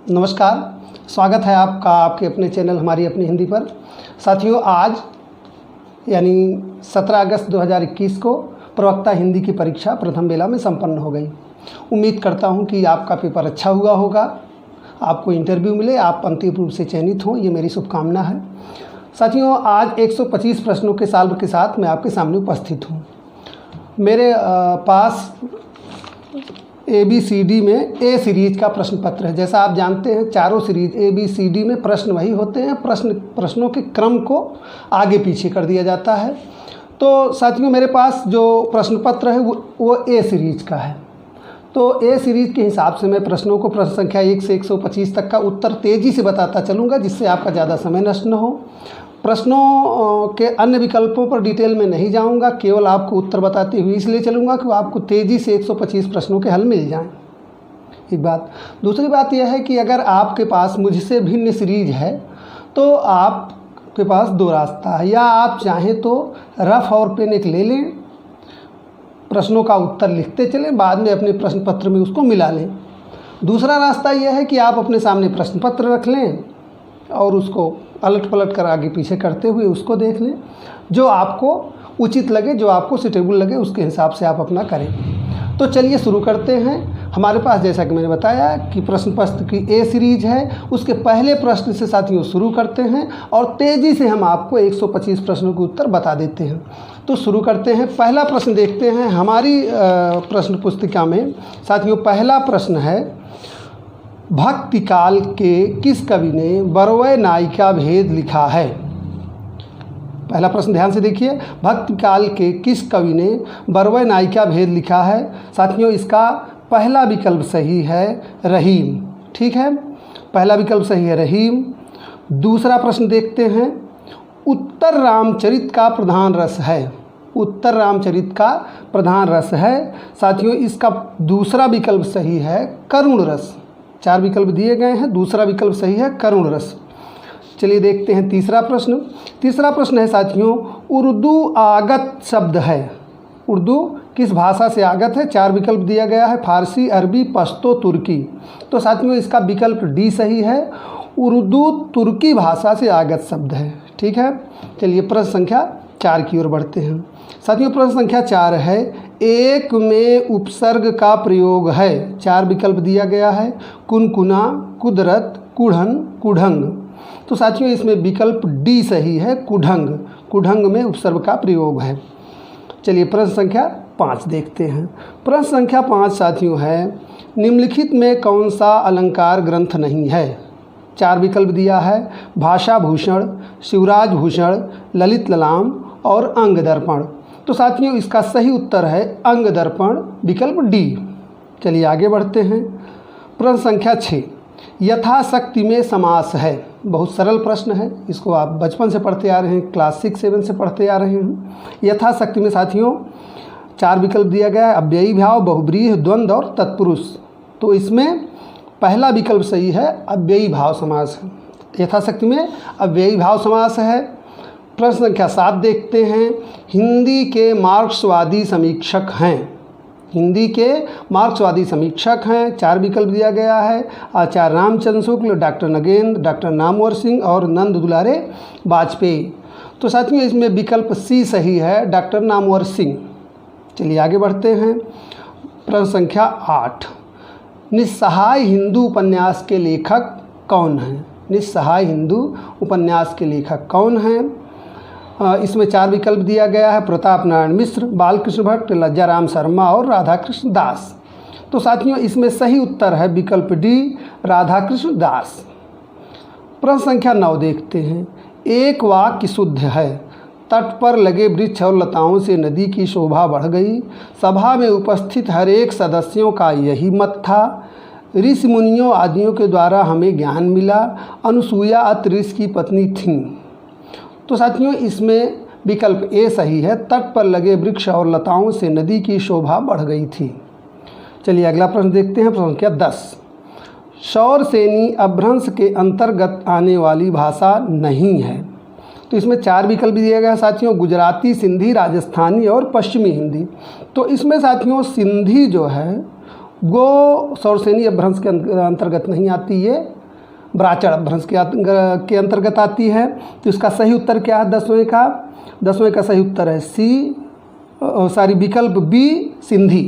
नमस्कार, स्वागत है आपका आपके अपने चैनल हमारी अपनी हिंदी पर। साथियों, आज यानी 17 अगस्त 2021 को प्रवक्ता हिंदी की परीक्षा प्रथम बेला में संपन्न हो गई। उम्मीद करता हूं कि आपका पेपर अच्छा हुआ होगा, आपको इंटरव्यू मिले, आप अंतिम रूप से चयनित हों, ये मेरी शुभकामना है। साथियों, आज 125 प्रश्नों के सॉल्व के साथ मैं आपके सामने उपस्थित हूँ। मेरे पास ABCD में ए सीरीज का प्रश्न पत्र है। जैसा आप जानते हैं, चारों सीरीज ABCD में प्रश्न वही होते हैं, प्रश्नों के क्रम को आगे पीछे कर दिया जाता है। तो साथियों, मेरे पास जो प्रश्न पत्र है वो ए सीरीज का है। तो ए सीरीज के हिसाब से मैं प्रश्नों को प्रश्न संख्या 1 से 125 तक का उत्तर तेज़ी से बताता चलूँगा, जिससे आपका ज़्यादा समय नष्ट न हो। प्रश्नों के अन्य विकल्पों पर डिटेल में नहीं जाऊंगा, केवल आपको उत्तर बताते हुए इसलिए चलूँगा कि आपको तेज़ी से 125 प्रश्नों के हल मिल जाएं। एक बात। दूसरी बात यह है कि अगर आपके पास मुझसे भिन्न सीरीज है तो आपके पास दो रास्ता है। या आप चाहें तो रफ और पेन एक ले लें, प्रश्नों का उत्तर लिखते चलें, बाद में अपने प्रश्न पत्र में उसको मिला लें। दूसरा रास्ता यह है कि आप अपने सामने प्रश्न पत्र रख लें और उसको पलट पलट कर आगे पीछे करते हुए उसको देख लें। जो आपको उचित लगे, जो आपको सूटेबल लगे, उसके हिसाब से आप अपना करें। तो चलिए शुरू करते हैं। हमारे पास, जैसा कि मैंने बताया, कि प्रश्न पत्र की ए सीरीज है, उसके पहले प्रश्न से साथियों शुरू करते हैं और तेज़ी से हम आपको 125 प्रश्नों के उत्तर बता देते हैं। तो शुरू करते हैं। पहला प्रश्न देखते हैं हमारी प्रश्न पुस्तिका में। साथियों, पहला प्रश्न है, भक्ति काल के किस कवि ने बरवै नायिका भेद लिखा है? पहला प्रश्न ध्यान से देखिए। भक्ति काल के किस कवि ने बरवै नायिका भेद लिखा है? साथियों, इसका पहला विकल्प सही है रहीम। ठीक है, पहला विकल्प सही है रहीम। दूसरा प्रश्न देखते हैं। उत्तर रामचरित का प्रधान रस है। उत्तर रामचरित का प्रधान रस है। साथियों, इसका दूसरा विकल्प सही है करुण रस। 4 विकल्प दिए गए हैं, दूसरा विकल्प सही है करुण रस। चलिए देखते हैं तीसरा प्रश्न। तीसरा प्रश्न है साथियों, उर्दू आगत शब्द है। उर्दू किस भाषा से आगत है? 4 विकल्प दिया गया है, फारसी, अरबी, पश्तो, तुर्की। तो साथियों, इसका विकल्प डी सही है, उर्दू तुर्की भाषा से आगत शब्द है। ठीक है, चलिए प्रश्न संख्या 4 की ओर बढ़ते हैं। साथियों, प्रश्न संख्या 4 है, एक में उपसर्ग का प्रयोग है। 4 विकल्प दिया गया है, कुनकुना, कुदरत, कुढ़न, कुढ़ंग। तो साथियों, इसमें विकल्प डी सही है, कुढ़ंग। कुढ़ंग में उपसर्ग का प्रयोग है। चलिए प्रश्न संख्या 5 देखते हैं। प्रश्न संख्या 5 साथियों है, निम्नलिखित में कौन सा अलंकार ग्रंथ नहीं है? 4 विकल्प दिया है, भाषा भूषण, शिवराज भूषण, ललित ललाम और अंग दर्पण। तो साथियों, इसका सही उत्तर है अंग दर्पण, विकल्प डी। चलिए आगे बढ़ते हैं। प्रश्न संख्या 6, यथाशक्ति में समास है। बहुत सरल प्रश्न है, इसको आप बचपन से पढ़ते आ रहे हैं, क्लास 6-7 से पढ़ते आ रहे हैं। यथाशक्ति में साथियों 4 विकल्प दिया गया है, अव्ययी भाव, बहुब्रीहि, द्वंद्व और तत्पुरुष। तो इसमें पहला विकल्प सही है, अव्ययी भाव समास है। यथाशक्ति में अव्ययी भाव समास है। प्रश्न संख्या 7 देखते हैं। हिंदी के मार्क्सवादी समीक्षक हैं। हिंदी के मार्क्सवादी समीक्षक हैं। 4 विकल्प दिया गया है, आचार्य रामचंद्र शुक्ल, डॉक्टर नगेंद्र, डॉक्टर नामवर सिंह और नंद दुलारे वाजपेयी। तो साथियों, इसमें विकल्प सी सही है, डॉक्टर नामवर सिंह। चलिए आगे बढ़ते हैं। प्रश्न संख्या 8, निस्सहाय हिंदू उपन्यास के लेखक कौन हैं? निस्सहाय हिंदू उपन्यास के लेखक कौन हैं? इसमें 4 विकल्प दिया गया है, प्रताप नारायण मिश्र, बालकृष्ण भट्ट, लज्जाराम शर्मा और राधाकृष्ण दास। तो साथियों, इसमें सही उत्तर है विकल्प डी, राधाकृष्ण दास। प्रश्न संख्या 9 देखते हैं। एक वाक्य शुद्ध है, तट पर लगे वृक्ष और लताओं से नदी की शोभा बढ़ गई, सभा में उपस्थित हर एक सदस्यों का यही मत था, ऋषि मुनियों आदियों के द्वारा हमें ज्ञान मिला, अनुसूया अत्रि ऋषि की पत्नी थीं। तो साथियों, इसमें विकल्प ए सही है, तट पर लगे वृक्ष और लताओं से नदी की शोभा बढ़ गई थी। चलिए अगला प्रश्न देखते हैं। प्रश्न संख्या 10, शौरसेनी अपभ्रंश के अंतर्गत आने वाली भाषा नहीं है। तो इसमें 4 विकल्प दिए गए हैं साथियों, गुजराती, सिंधी, राजस्थानी और पश्चिमी हिंदी। तो इसमें साथियों सिंधी जो है वो शौरसेनी अपभ्रंश के अंतर्गत नहीं आती, ये ब्राचड़ अपभ्रंश के अंतर्गत आती है। तो इसका सही उत्तर क्या है? 10वें का सही उत्तर है विकल्प बी सिंधी,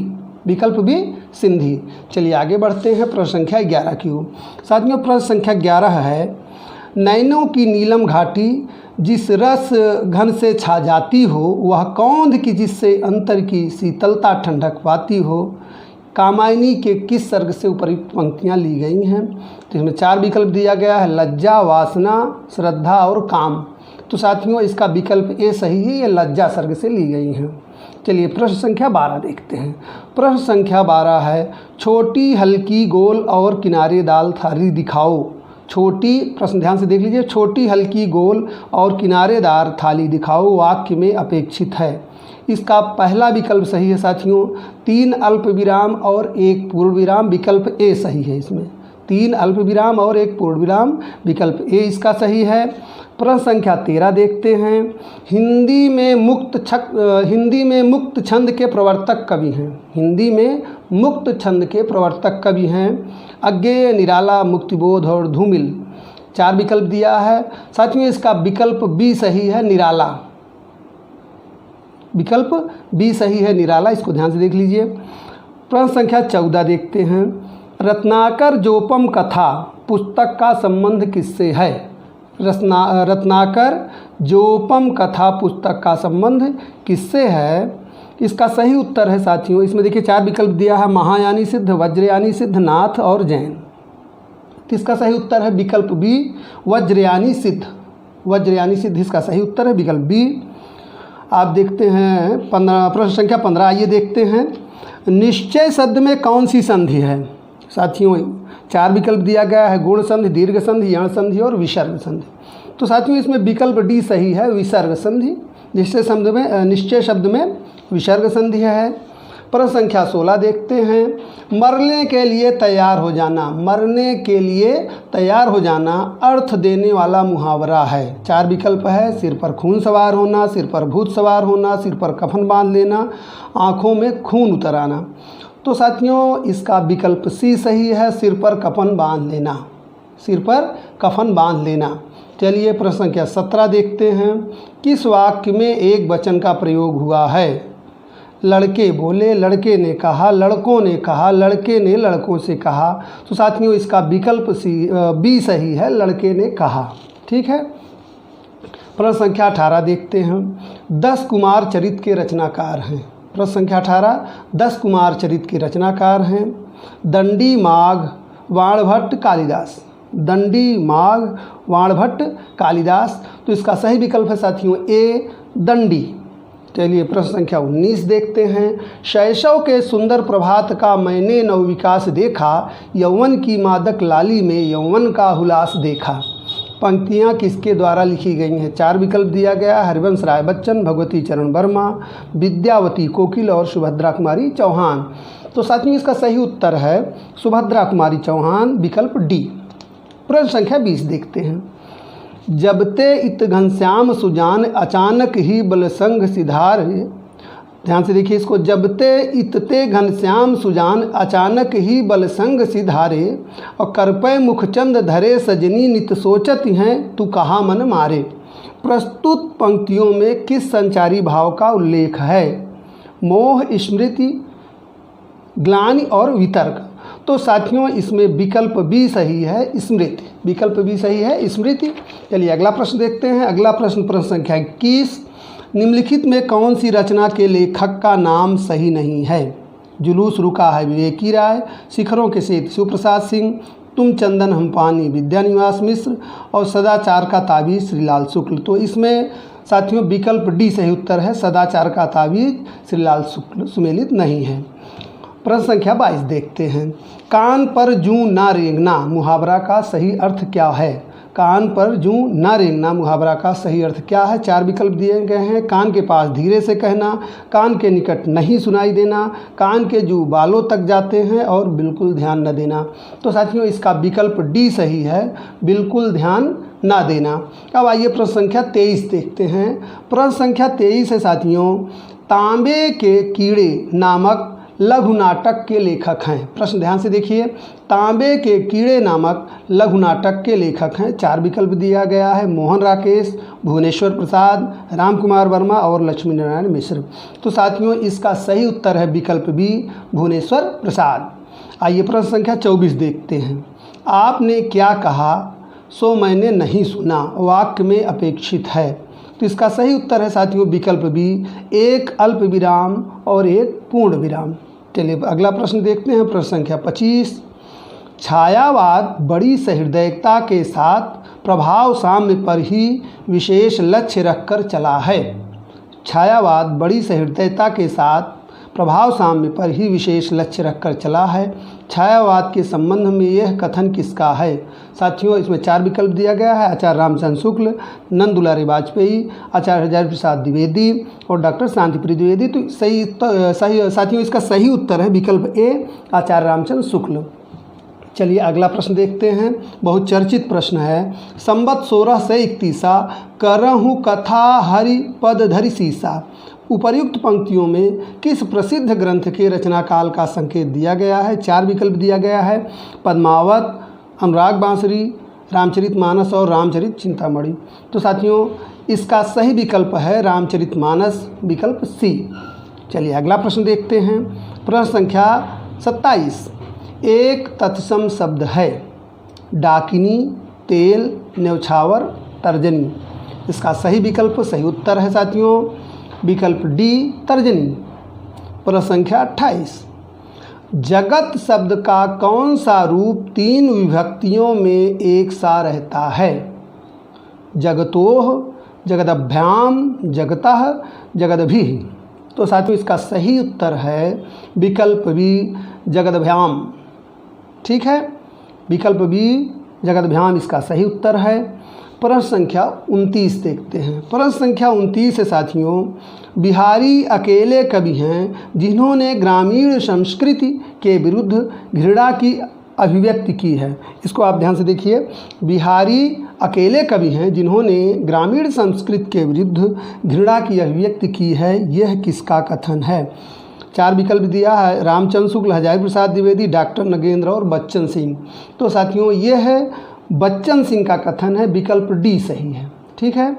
विकल्प बी सिंधी। चलिए आगे बढ़ते हैं प्रश्न संख्या 11 की ओर। साथियों प्रश्न संख्या 11 है, नैनों की नीलम घाटी जिस रस घन से छा जाती हो, वह कौंध की जिससे अंतर की शीतलता ठंडक पाती हो। कामायनी के किस सर्ग से उपर्युक्त पंक्तियाँ ली गई हैं? तो इसमें 4 विकल्प दिया गया है, लज्जा, वासना, श्रद्धा और काम। तो साथियों इसका विकल्प ए सही है, ये लज्जा सर्ग से ली गई हैं। चलिए प्रश्न संख्या 12 देखते हैं। प्रश्न संख्या 12 है, छोटी हल्की गोल और किनारेदार थाली दिखाओ। छोटी, प्रश्न ध्यान से देख लीजिए, छोटी हल्की गोल और किनारेदार थाली दिखाओ वाक्य में अपेक्षित है। इसका पहला विकल्प सही है साथियों, 3 अल्प विराम और 1 पूर्ण विराम, विकल्प ए सही है। इसमें 3 अल्प विराम और 1 पूर्ण विराम, विकल्प ए इसका सही है। प्रश्न संख्या 13 देखते हैं। हिंदी में मुक्त छंद के प्रवर्तक कवि हैं। हिंदी में मुक्त छंद के प्रवर्तक कवि हैं अज्ञेय, निराला, मुक्तिबोध और धूमिल। 4 विकल्प दिया है साथियों, इसका विकल्प बी सही है, निराला। विकल्प बी सही है, निराला। इसको ध्यान से देख लीजिए। प्रश्न संख्या 14 देखते हैं। रत्नाकर जोपम कथा पुस्तक का संबंध किससे है? रत्नाकर जोपम कथा पुस्तक का संबंध किससे है? इसका सही उत्तर है साथियों, इसमें देखिए 4 विकल्प दिया है, महायानी सिद्ध, वज्रयानी सिद्ध, नाथ और जैन। तो इसका सही उत्तर है विकल्प बी, वज्रयानी सिद्ध। वज्रयानी सिद्ध इसका सही उत्तर है, विकल्प बी। आप देखते हैं प्रश्न संख्या 15, आइए देखते हैं। निश्चय शब्द में कौन सी संधि है? साथियों 4 विकल्प दिया गया है, गुण संधि, दीर्घ संधि, यण संधि और विसर्ग संधि। तो साथियों इसमें विकल्प डी सही है, विसर्ग संधि। निश्चय शब्द में विसर्ग संधि है। प्रश्न संख्या 16 देखते हैं। मरने के लिए तैयार हो जाना, मरने के लिए तैयार हो जाना अर्थ देने वाला मुहावरा है। 4 विकल्प है, सिर पर खून सवार होना, सिर पर भूत सवार होना, सिर पर कफन बांध लेना, आँखों में खून उतर आना। तो साथियों इसका विकल्प सी सही है, सिर पर कफन बांध लेना, सिर पर कफन बांध लेना। चलिए प्रश्न संख्या 17 देखते हैं। किस वाक्य में एक वचन का प्रयोग हुआ है? लड़के बोले, लड़के ने कहा, लड़कों ने कहा, लड़के ने लड़कों से कहा। तो साथियों इसका विकल्प बी सही है, लड़के ने कहा। ठीक है। प्रश्न संख्या 18 देखते हैं। 10 कुमार चरित के रचनाकार हैं। प्रश्न संख्या 18, 10 कुमार चरित के रचनाकार हैं। दंडी, माघ, वाणभट्ट, कालिदास। दंडी, माघ, वाणभट्ट, कालिदास। तो इसका सही विकल्प है साथियों ए, दंडी। चलिए प्रश्न संख्या 19 देखते हैं। शैशव के सुंदर प्रभात का मैंने नवविकास देखा, यौवन की मादक लाली में यौवन का हुलास देखा। पंक्तियाँ किसके द्वारा लिखी गई हैं? 4 विकल्प दिया गया, हरिवंश राय बच्चन, भगवती चरण वर्मा, विद्यावती कोकिल और सुभद्रा कुमारी चौहान। तो साथियों इसका सही उत्तर है सुभद्रा कुमारी चौहान, विकल्प डी। प्रश्न संख्या 20 देखते हैं। जबते इत घनश्याम सुजान अचानक ही बलसंग सिधार। ध्यान से देखिए इसको, जबते इतते घनश्याम सुजान अचानक ही बलसंग सिधारे, और करपय मुखचंद धरे सजनी नित सोचत हैं तू कहाँ मन मारे। प्रस्तुत पंक्तियों में किस संचारी भाव का उल्लेख है? मोह, स्मृति, ग्लानि और वितर्क। तो साथियों इसमें विकल्प बी सही है, स्मृति। विकल्प बी सही है, स्मृति। चलिए अगला प्रश्न देखते हैं। अगला प्रश्न संख्या 21। निम्नलिखित में कौन सी रचना के लेखक का नाम सही नहीं है? जुलूस रुका है विवेकी राय, शिखरों के सेत शिवप्रसाद सिंह, तुम चंदन हम पानी विद्यानिवास मिश्र, और सदाचार का ताबीज़ श्रीलाल शुक्ल। तो इसमें साथियों विकल्प डी सही उत्तर है, सदाचार का ताबीज़ श्रीलाल शुक्ल सुमेलित नहीं है। प्रश्न संख्या 22 देखते हैं। कान पर जूं ना रेंगना मुहावरा का सही अर्थ क्या है? कान पर जूं ना रेंगना मुहावरा का सही अर्थ क्या है? 4 विकल्प दिए गए हैं। कान के पास धीरे से कहना, कान के निकट नहीं सुनाई देना, कान के जूं बालों तक जाते हैं, और बिल्कुल ध्यान न देना। तो साथियों इसका विकल्प डी सही है, बिल्कुल ध्यान ना देना। अब आइए प्रश्न संख्या 23 देखते हैं। प्रश्न संख्या 23 है साथियों। तांबे के कीड़े नामक लघु नाटक के लेखक हैं? प्रश्न ध्यान से देखिए। तांबे के कीड़े नामक लघु नाटक के लेखक हैं। 4 विकल्प दिया गया है, मोहन राकेश, भुवनेश्वर प्रसाद, राम कुमार वर्मा और लक्ष्मी नारायण मिश्र। तो साथियों इसका सही उत्तर है विकल्प बी, भुवनेश्वर प्रसाद। आइए प्रश्न संख्या 24 देखते हैं। आपने क्या कहा सो मैंने नहीं सुना वाक्य में अपेक्षित है। तो इसका सही उत्तर है साथियों विकल्प बी, एक अल्प विराम और एक पूर्ण विराम। चलिए अगला प्रश्न देखते हैं। प्रश्न संख्या 25। छायावाद बड़ी सहृदयता के साथ प्रभाव साम्य पर ही विशेष लक्ष्य रखकर चला है। छायावाद बड़ी सहृदयता के साथ प्रभाव साम्य पर ही विशेष लक्ष्य रखकर चला है। छायावाद के संबंध में यह कथन किसका है? साथियों इसमें 4 विकल्प दिया गया है, आचार्य रामचंद्र शुक्ल, नंद दुलारी वाजपेयी, आचार्य हजारी प्रसाद द्विवेदी और डॉक्टर शांतिप्रिय द्विवेदी। तो सही साथियों इसका सही उत्तर है विकल्प ए, आचार्य रामचंद्र शुक्ल। चलिए अगला प्रश्न देखते हैं। बहुत चर्चित प्रश्न है। संवत 1631 करहूँ कथा हरि पद धरि सीसा। उपर्युक्त पंक्तियों में किस प्रसिद्ध ग्रंथ के रचना काल का संकेत दिया गया है? 4 विकल्प दिया गया है, पद्मावत, अनुराग बांसुरी, रामचरितमानस और रामचरित चिंतामणि। तो साथियों इसका सही विकल्प है रामचरितमानस, विकल्प सी। चलिए अगला प्रश्न देखते हैं। प्रश्न संख्या 27। एक तत्सम शब्द है, डाकिनी, तेल, न्यौछावर, तर्जनी। इसका सही विकल्प, सही उत्तर है साथियों विकल्प डी, तर्जनी। प्रश्न संख्या 28। जगत शब्द का कौन सा रूप 3 विभक्तियों में एक सा रहता है? जगतोह, जगदभ्याम, जगतः, जगदभिः। तो साथियों इसका सही उत्तर है विकल्प बी, जगदभ्याम। ठीक है, विकल्प बी, जगदभ्याम इसका सही उत्तर है। प्रश्न संख्या 29 देखते हैं। प्रश्न संख्या 29 है साथियों। बिहारी अकेले कवि हैं जिन्होंने ग्रामीण संस्कृति के विरुद्ध घृणा की अभिव्यक्ति की है। इसको आप ध्यान से देखिए। बिहारी अकेले कवि हैं जिन्होंने ग्रामीण संस्कृति के विरुद्ध घृणा की अभिव्यक्ति की है। यह किसका कथन है? 4 विकल्प दिया है, रामचंद्र शुक्ल, हजारी प्रसाद द्विवेदी, डॉक्टर नगेंद्र और बच्चन सिंह। तो साथियों यह है बच्चन सिंह का कथन है, विकल्प डी सही है। ठीक है,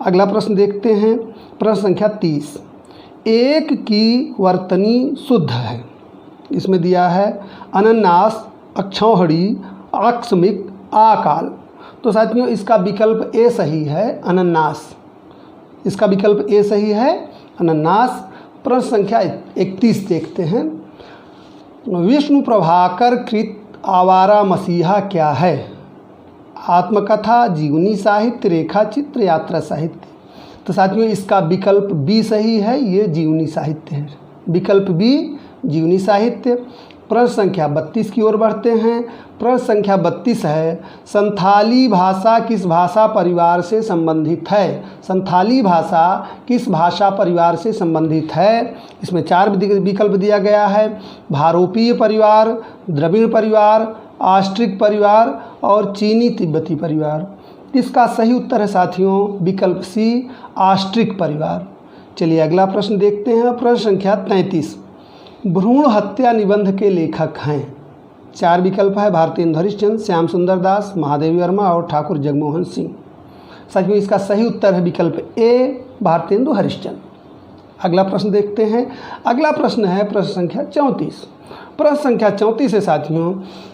अगला प्रश्न देखते हैं। प्रश्न संख्या 30। एक की वर्तनी शुद्ध है। इसमें दिया है अनन्नास, अक्षौहिणी, आकस्मिक, आकाल। तो साथियों इसका विकल्प ए सही है, अनन्नास। इसका विकल्प ए सही है, अनन्नास। प्रश्न संख्या 31 देखते हैं। विष्णु प्रभाकर कृत आवारा मसीहा क्या है? आत्मकथा, जीवनी साहित्य, रेखा चित्र, यात्रा साहित्य। तो साथियों इसका विकल्प बी सही है, ये जीवनी साहित्य है, विकल्प बी, जीवनी साहित्य। प्रश्न संख्या 32 की ओर बढ़ते हैं। प्रश्न संख्या 32 है, संथाली भाषा किस भाषा परिवार से संबंधित है? संथाली भाषा किस भाषा परिवार से संबंधित है? इसमें 4 विकल्प दिया गया है, भारोपीय परिवार, द्रविड़ परिवार, आस्ट्रिक परिवार और चीनी तिब्बती परिवार। इसका सही उत्तर है साथियों विकल्प सी, आस्ट्रिक परिवार। चलिए अगला प्रश्न देखते हैं। प्रश्न संख्या 33। भ्रूण हत्या निबंध के लेखक हैं। 4 विकल्प है, भारतेंदु हरिश्चंद्र, श्याम सुंदर दास, महादेवी वर्मा और ठाकुर जगमोहन सिंह। साथियों इसका सही उत्तर है विकल्प ए, भारतेंदु हरिश्चंद्र। अगला प्रश्न देखते हैं। अगला प्रश्न है प्रश्न संख्या 34। प्रश्न संख्या 34 है साथियों,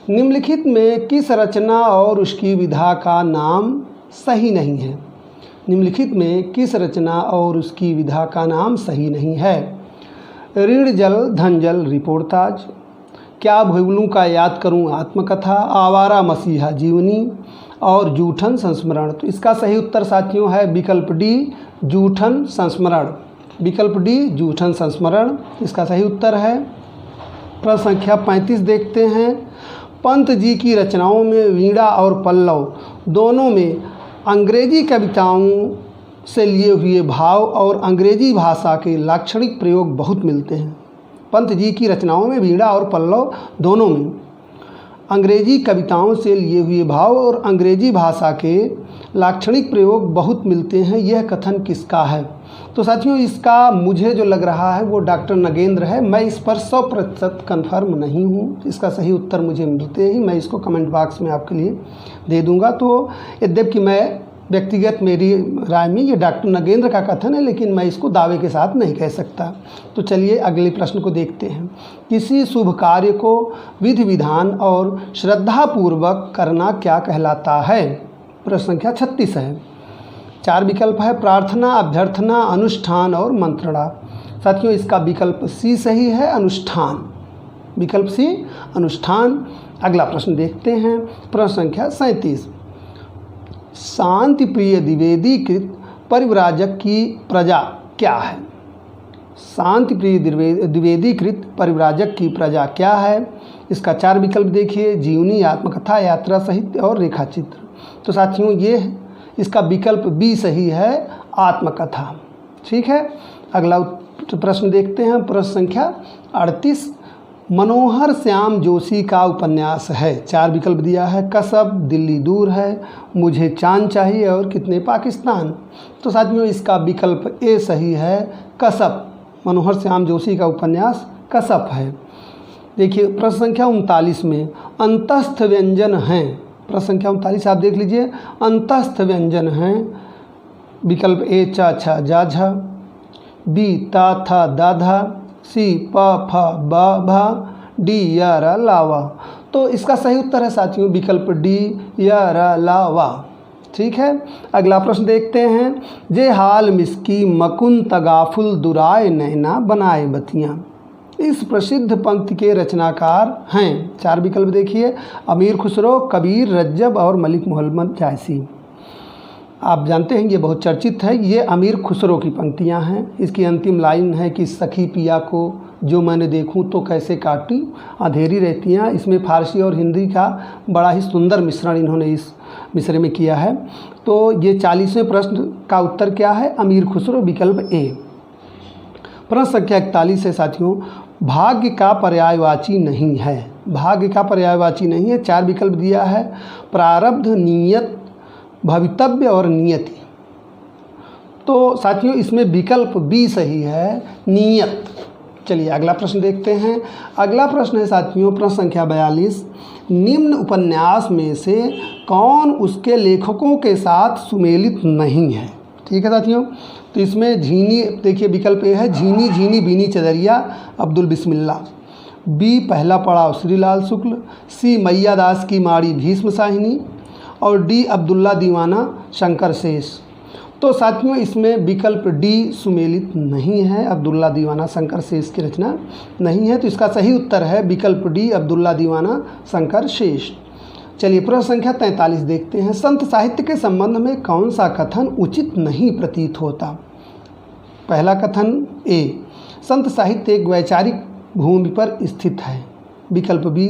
निम्नलिखित में किस रचना और उसकी विधा का नाम सही नहीं है? निम्नलिखित में किस रचना और उसकी विधा का नाम सही नहीं है? ऋण जल धन जल रिपोर्टाज, क्या भूलूं का याद करूं आत्मकथा, आवारा मसीहा जीवनी और जूठन संस्मरण। तो इसका सही उत्तर साथियों है विकल्प डी, जूठन संस्मरण। विकल्प डी, जूठन संस्मरण इसका सही उत्तर है। प्रश्न संख्या 35 देखते हैं। पंत जी की रचनाओं में वीणा और पल्लव दोनों में अंग्रेजी कविताओं से लिए हुए भाव और अंग्रेजी भाषा के लाक्षणिक प्रयोग बहुत मिलते हैं। पंत जी की रचनाओं में वीणा और पल्लव दोनों में अंग्रेजी कविताओं से लिए हुए भाव और अंग्रेजी भाषा के लाक्षणिक प्रयोग बहुत मिलते हैं, यह कथन किसका है? तो साथियों इसका मुझे जो लग रहा है वो डॉक्टर नगेंद्र है। मैं इस पर 100% कन्फर्म नहीं हूँ। इसका सही उत्तर मुझे मिलते ही मैं इसको कमेंट बॉक्स में आपके लिए दे दूँगा। तो यद्यपि मैं व्यक्तिगत मेरी राय में ये डॉक्टर नगेंद्र का कथन है, लेकिन मैं इसको दावे के साथ नहीं कह सकता। तो चलिए अगले प्रश्न को देखते हैं। किसी शुभ कार्य को विधि विधान और श्रद्धापूर्वक करना क्या कहलाता है? प्रश्न संख्या 36 है। 4 विकल्प है, प्रार्थना, अभ्यर्थना, अनुष्ठान और मंत्रणा। साथियों इसका विकल्प सी सही है, अनुष्ठान। विकल्प सी अनुष्ठान। अगला प्रश्न देखते हैं। प्रश्न संख्या 37। शांति प्रिय द्विवेदीकृत परिव्राजक की प्रजा क्या है? शांति प्रिय द्विवेदीकृत परिव्राजक की प्रजा क्या है? इसका 4 विकल्प देखिए, जीवनी, आत्मकथा, यात्रा साहित्य और रेखाचित्र। तो साथियों ये इसका विकल्प बी सही है, आत्मकथा। ठीक है, अगला प्रश्न देखते हैं। प्रश्न संख्या 38 मनोहर श्याम जोशी का उपन्यास है। 4 विकल्प दिया है, कसब, दिल्ली दूर है, मुझे चांद चाहिए और कितने पाकिस्तान। तो साथियों इसका विकल्प ए सही है, कसब। मनोहर श्याम जोशी का उपन्यास कसब है। देखिए प्रश्न संख्या 39 में अंतस्थ व्यंजन हैं। प्रश्न संख्या 39 आप देख लीजिए, अंतस्थ व्यंजन हैं। विकल्प ए चा छा जा झा, बी ता था दा धा, सी प फ ब भ, डी य र लावा। तो इसका सही उत्तर है साथियों विकल्प डी य र लावा। ठीक है, अगला प्रश्न देखते हैं। जे हाल मिसकी मकुन तगाफुल दुराए नैना बनाए बतियाँ। इस प्रसिद्ध पंक्ति के रचनाकार हैं। 4 विकल्प देखिए, अमीर खुसरो, कबीर, रज्जब और मलिक मोहम्मद जायसी। आप जानते हैं ये बहुत चर्चित है। ये अमीर खुसरो की पंक्तियां हैं। इसकी अंतिम लाइन है कि सखी पिया को जो मैंने देखूं तो कैसे काटी अंधेरी रहतियाँ। इसमें फारसी और हिंदी का बड़ा ही सुंदर मिश्रण इन्होंने इस मिसरे में किया है। तो ये 40वें प्रश्न का उत्तर क्या है? अमीर खुसरो, विकल्प ए। प्रश्न संख्या 41 है साथियों, भाग्य का पर्यायवाची नहीं है। भाग्य का पर्यायवाची नहीं है। 4 विकल्प दिया है, प्रारब्ध, नियत, भवितव्य और नियति। तो साथियों इसमें विकल्प बी सही है, नियत। चलिए अगला प्रश्न देखते हैं। अगला प्रश्न है साथियों प्रश्न संख्या 42, निम्न उपन्यास में से कौन उसके लेखकों के साथ सुमेलित नहीं है? ठीक है साथियों, तो इसमें झीनी, देखिए विकल्प ए है, झीनी झीनी बीनी चदरिया अब्दुल बिस्मिल्ला, बी पहला पड़ाव श्रीलाल शुक्ल, सी मैया दास की माड़ी भीष्म साहिनी और डी अब्दुल्ला दीवाना शंकर शेष। तो साथियों इसमें विकल्प डी सुमेलित नहीं है, अब्दुल्ला दीवाना शंकर शेष की रचना नहीं है। तो इसका सही उत्तर है विकल्प डी, अब्दुल्ला दीवाना शंकर शेष। चलिए प्रश्न संख्या 43 देखते हैं। संत साहित्य के संबंध में कौन सा कथन उचित नहीं प्रतीत होता? पहला कथन ए, संत साहित्य एक वैचारिक भूमि पर स्थित है। विकल्प बी,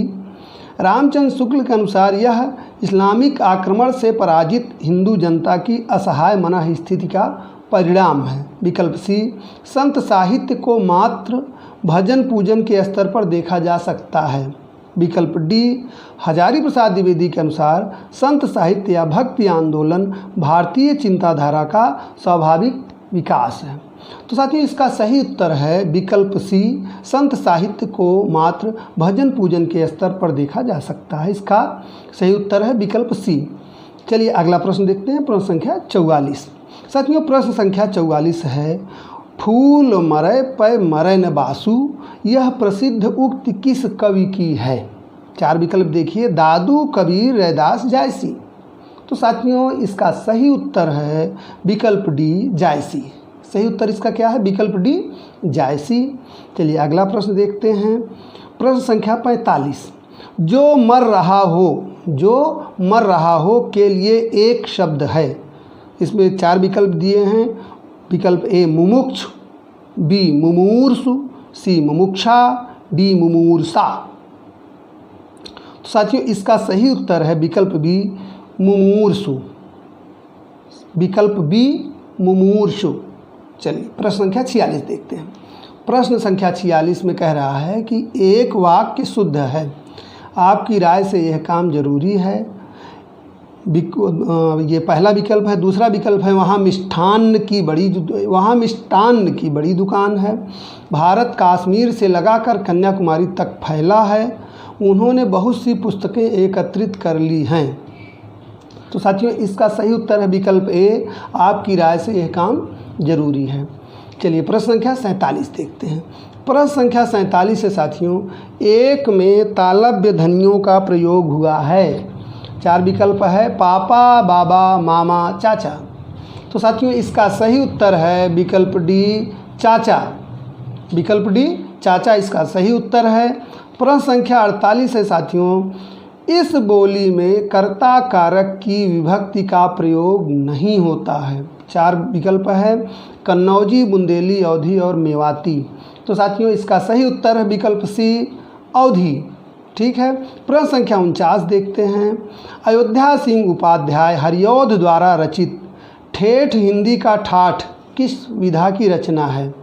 रामचंद्र शुक्ल के अनुसार यह इस्लामिक आक्रमण से पराजित हिंदू जनता की असहाय मन स्थिति का परिणाम है। विकल्प सी, संत साहित्य को मात्र भजन पूजन के स्तर पर देखा जा सकता है। विकल्प डी, हजारी प्रसाद द्विवेदी के अनुसार संत साहित्य या भक्ति आंदोलन भारतीय चिंताधारा का स्वाभाविक विकास है। तो साथियों इसका सही उत्तर है विकल्प सी, संत साहित्य को मात्र भजन पूजन के स्तर पर देखा जा सकता है। इसका सही उत्तर है विकल्प सी। चलिए अगला प्रश्न देखते हैं। प्रश्न संख्या 44 साथियों प्रश्न संख्या 44 है, फूल मरै पै मरै न बासु, यह प्रसिद्ध उक्ति किस कवि की है? 4 विकल्प देखिए, दादू, कबीर, रैदास, जायसी। तो साथियों इसका सही उत्तर है विकल्प डी, जायसी। सही उत्तर इसका क्या है? विकल्प डी, जायसी। चलिए अगला प्रश्न देखते हैं। प्रश्न संख्या 45, जो मर रहा हो, जो मर रहा हो के लिए एक शब्द है। इसमें 4 विकल्प दिए हैं। विकल्प ए मुमुक्षु, बी मुमूर्षु, सी मुमुक्षा, डी मुमूर्षा। तो साथियों इसका सही उत्तर है विकल्प बी, मुमूर्षु। विकल्प बी, मुमूर्षु। चलिए प्रश्न संख्या 46 देखते हैं। प्रश्न संख्या 46 में कह रहा है कि एक वाक्य शुद्ध है, आपकी राय से यह काम जरूरी है। ये पहला विकल्प है। दूसरा विकल्प है वहाँ मिष्ठान्न की बड़ी दुकान है। भारत कश्मीर से लगाकर कन्याकुमारी तक फैला है। उन्होंने बहुत सी पुस्तकें एकत्रित कर ली हैं। तो साथियों इसका सही उत्तर है विकल्प ए, आपकी राय से यह काम जरूरी है। चलिए प्रश्न संख्या 47 देखते हैं। प्रश्न संख्या 47 से साथियों, एक में तालव्य ध्वनियों का प्रयोग हुआ है। 4 विकल्प है पापा, बाबा, मामा, चाचा। तो साथियों इसका सही उत्तर है विकल्प डी, चाचा। विकल्प डी, चाचा इसका सही उत्तर है। प्रश्न संख्या 48 है साथियों, इस बोली में कर्ता कारक की विभक्ति का प्रयोग नहीं होता है। 4 विकल्प है कन्नौजी, बुंदेली, अवधी और मेवाती। तो साथियों इसका सही उत्तर है विकल्प सी, अवधी। ठीक है। प्रश्न संख्या 49 देखते हैं। अयोध्या सिंह उपाध्याय हरिऔध द्वारा रचित ठेठ हिंदी का ठाठ किस विधा की रचना है।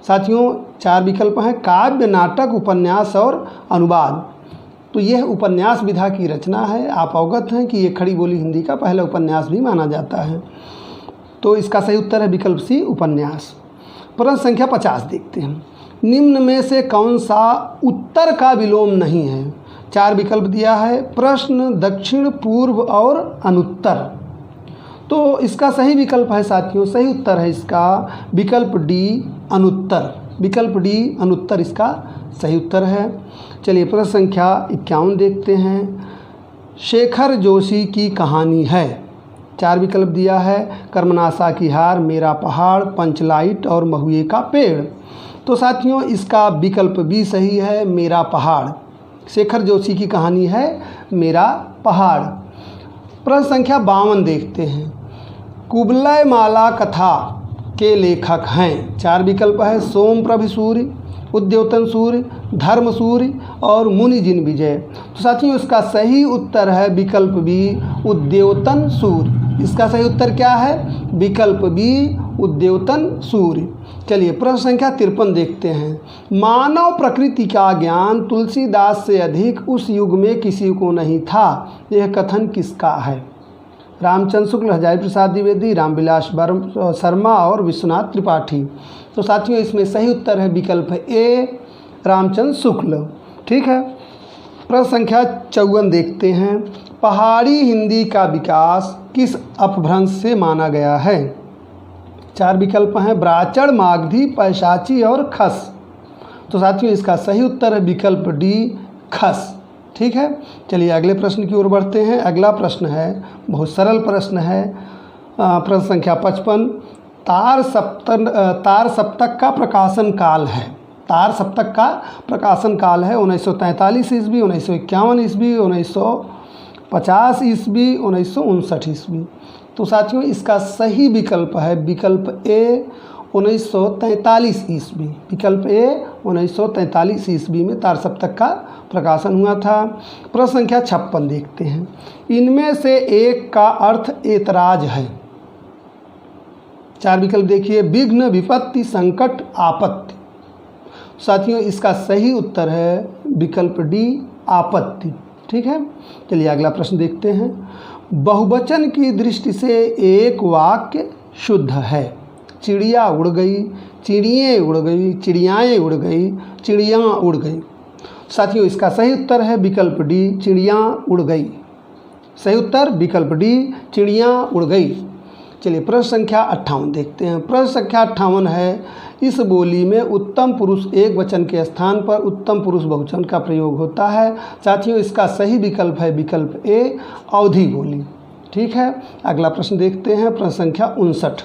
साथियों 4 विकल्प हैं काव्य, नाटक, उपन्यास और अनुवाद। तो यह उपन्यास विधा की रचना है। आप अवगत हैं कि ये खड़ी बोली हिंदी का पहला उपन्यास भी माना जाता है। तो इसका सही उत्तर है विकल्प सी, उपन्यास। प्रश्न संख्या 50 देखते हैं। निम्न में से कौन सा उत्तर का विलोम नहीं है। 4 विकल्प दिया है प्रश्न, दक्षिण, पूर्व और अनुत्तर। तो इसका सही विकल्प है साथियों, सही उत्तर है इसका विकल्प डी, अनुत्तर। विकल्प डी, अनुत्तर इसका सही उत्तर है। चलिए प्रश्न संख्या 51 देखते हैं। शेखर जोशी की कहानी है। 4 विकल्प दिया है कर्मनाशा की हार, मेरा पहाड़, पंचलाइट और महुए का पेड़। तो साथियों इसका विकल्प बी सही है, मेरा पहाड़। शेखर जोशी की कहानी है मेरा पहाड़। प्रश्न संख्या 52 देखते हैं। कुबलय माला कथा के लेखक हैं। 4 विकल्प है सोमप्रभ सूर्य, उद्योतन सूर्य, धर्म सूर्य और मुनिजिन विजय। तो साथियों इसका सही उत्तर है विकल्प बी, उद्योतन सूर्य। इसका सही उत्तर क्या है, विकल्प बी, उद्योतन सूर्य। चलिए प्रश्न संख्या 53 देखते हैं। मानव प्रकृति का ज्ञान तुलसीदास से अधिक उस युग में किसी को नहीं था। यह कथन किसका है। रामचंद्र शुक्ल, हजारी प्रसाद द्विवेदी, रामविलास शर्मा और विश्वनाथ त्रिपाठी। तो साथियों इसमें सही उत्तर है विकल्प ए, रामचंद्र शुक्ल। ठीक है। प्रश्न संख्या 54 देखते हैं। पहाड़ी हिंदी का विकास किस अपभ्रंश से माना गया है। 4 विकल्प हैं ब्राचड़, मागधी, पैशाची और खस। तो साथियों इसका सही उत्तर है विकल्प डी, खस। ठीक है। चलिए अगले प्रश्न की ओर बढ़ते हैं। अगला प्रश्न है बहुत सरल प्रश्न है। प्रश्न संख्या 55। तार सप्तक का प्रकाशन काल है। तार सप्तक का प्रकाशन काल है 1943 ईस्वी, 1951 ईस्वी, 1950 ईस्वी, 1959 ईस्वी। तो साथियों इसका सही विकल्प है विकल्प ए, 1943 ईस्वी। विकल्प ए, 1943 ईस्वी में तार सप्तक का प्रकाशन हुआ था। प्रश्न संख्या 56 देखते हैं। इनमें से एक का अर्थ एतराज है। 4 विकल्प देखिए विघ्न, विपत्ति, संकट, आपत्ति। साथियों इसका सही उत्तर है विकल्प डी, आपत्ति। ठीक है। चलिए अगला प्रश्न देखते हैं। बहुवचन की दृष्टि से एक वाक्य शुद्ध है। चिड़िया उड़ गई, चिड़ियाँ उड़ गई, चिड़ियाएँ उड़ गई, चिड़ियाँ उड़ गई। साथियों इसका सही उत्तर है विकल्प डी, चिड़ियाँ उड़ गई। सही उत्तर विकल्प डी, चिड़ियाँ उड़ गई। चलिए प्रश्न संख्या 58 देखते हैं। प्रश्न संख्या 58 है। इस बोली में उत्तम पुरुष एक वचन के स्थान पर उत्तम पुरुष बहुवचन का प्रयोग होता है। साथियों इसका सही विकल्प है विकल्प ए, अवधी बोली। ठीक है। अगला प्रश्न देखते हैं। प्रश्न संख्या 59।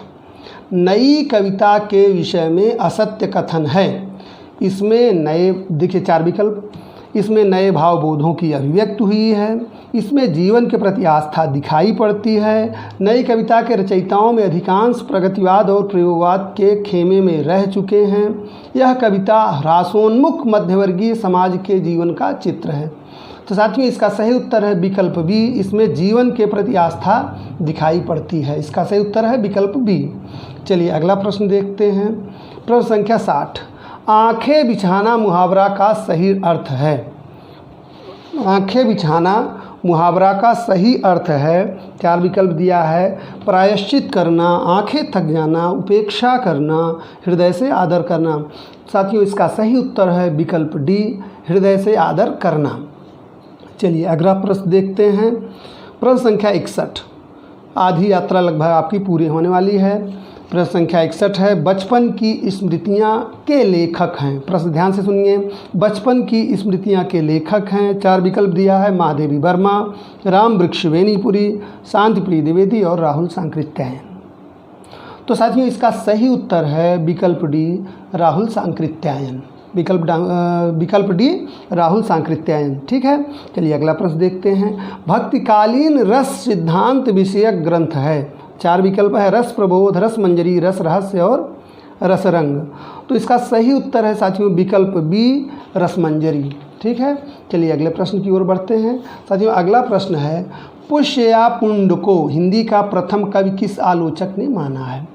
नई कविता के विषय में असत्य कथन है। इसमें नए देखिए 4 विकल्प। इसमें नए भावबोधों की अभिव्यक्ति हुई है। इसमें जीवन के प्रति आस्था दिखाई पड़ती है। नई कविता के रचयिताओं में अधिकांश प्रगतिवाद और प्रयोगवाद के खेमे में रह चुके हैं। यह कविता ह्रासोन्मुख मध्यवर्गीय समाज के जीवन का चित्र है। तो साथियों इसका सही उत्तर है विकल्प बी, इसमें जीवन के प्रति आस्था दिखाई पड़ती है। इसका सही उत्तर है विकल्प बी। चलिए अगला प्रश्न देखते हैं। प्रश्न संख्या 60। आंखें बिछाना मुहावरा का सही अर्थ है। आंखें बिछाना मुहावरा का सही अर्थ है। 4 विकल्प दिया है। प्रायश्चित करना, आंखें थक जाना, उपेक्षा करना, हृदय से आदर करना। साथियों इसका सही उत्तर है विकल्प डी, हृदय से आदर करना। चलिए अगला प्रश्न देखते हैं। प्रश्न संख्या 61। आधी यात्रा लगभग आपकी पूरी होने वाली है। प्रश्न संख्या 61 है। बचपन की स्मृतियाँ के लेखक हैं। प्रश्न ध्यान से सुनिए। बचपन की स्मृतियाँ के लेखक हैं। 4 विकल्प दिया है। महादेवी वर्मा, राम वृक्ष वेनीपुरी, शांतिप्रिय द्विवेदी और राहुल सांकृत्यायन। तो साथियों इसका सही उत्तर है विकल्प डी, राहुल सांकृत्यायन। विकल्प डी, राहुल सांकृत्यायन। ठीक है। चलिए अगला प्रश्न देखते हैं। भक्तिकालीन रस सिद्धांत विषयक ग्रंथ है। 4 विकल्प है। रस प्रबोध, रस मंजरी, रस रहस्य और रस रंग। तो इसका सही उत्तर है साथियों विकल्प बी, रस मंजरी। ठीक है। चलिए अगले प्रश्न की ओर बढ़ते हैं। साथियों अगला प्रश्न है। पुष्य या पुंड को हिंदी का प्रथम कवि किस आलोचक ने माना है।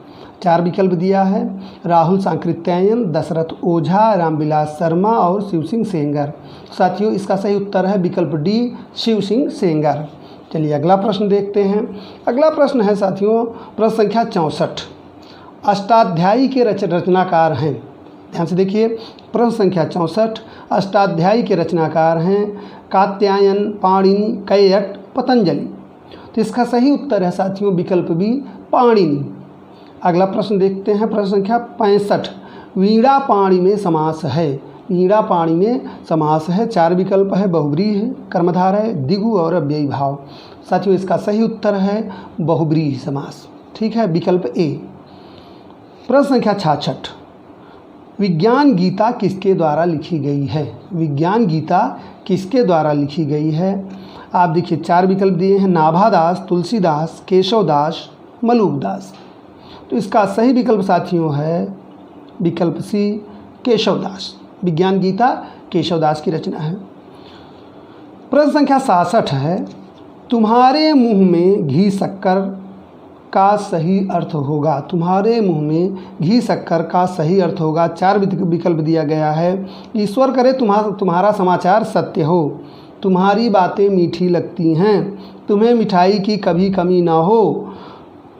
4 विकल्प दिया है। राहुल सांकृत्यायन, दशरथ ओझा, रामविलास शर्मा और शिव सिंह सेंगर। साथियों इसका सही उत्तर है विकल्प डी, शिव सिंह सेंगर। चलिए अगला प्रश्न देखते हैं। अगला प्रश्न है साथियों प्रश्न संख्या 64। अष्टाध्यायी के रचनाकार हैं। ध्यान से देखिए। प्रश्न संख्या 64। अष्टाध्यायी के रचनाकार हैं कात्यायन, पाणिनि, कैयट, पतंजलि। तो इसका सही उत्तर है साथियों विकल्प बी, पाणिनि। अगला प्रश्न देखते हैं। प्रश्न संख्या 65। वीणा पाणी में समास है। वीणा पाणी में समास है। 4 विकल्प है। बहुब्रीहि है, कर्मधार है, दिगु और अव्ययी भाव। साथियों इसका सही उत्तर है बहुब्रीहि समास। ठीक है। विकल्प ए। प्रश्न संख्या 66। विज्ञान गीता किसके द्वारा लिखी गई है। विज्ञान गीता किसके द्वारा लिखी गई है। आप देखिए 4 विकल्प दिए हैं। नाभादास, तुलसीदास, केशवदास, मलूकदास। तो इसका सही विकल्प साथियों है विकल्प सी, केशवदास। विज्ञान गीता केशवदास की रचना है। प्रश्न संख्या 66 है। तुम्हारे मुंह में घी शक्कर का सही अर्थ होगा। तुम्हारे मुंह में घी शक्कर का सही अर्थ होगा। 4 विकल्प दिया गया है। ईश्वर करे तुम्हारा समाचार सत्य हो, तुम्हारी बातें मीठी लगती हैं, तुम्हें मिठाई की कभी कमी ना हो,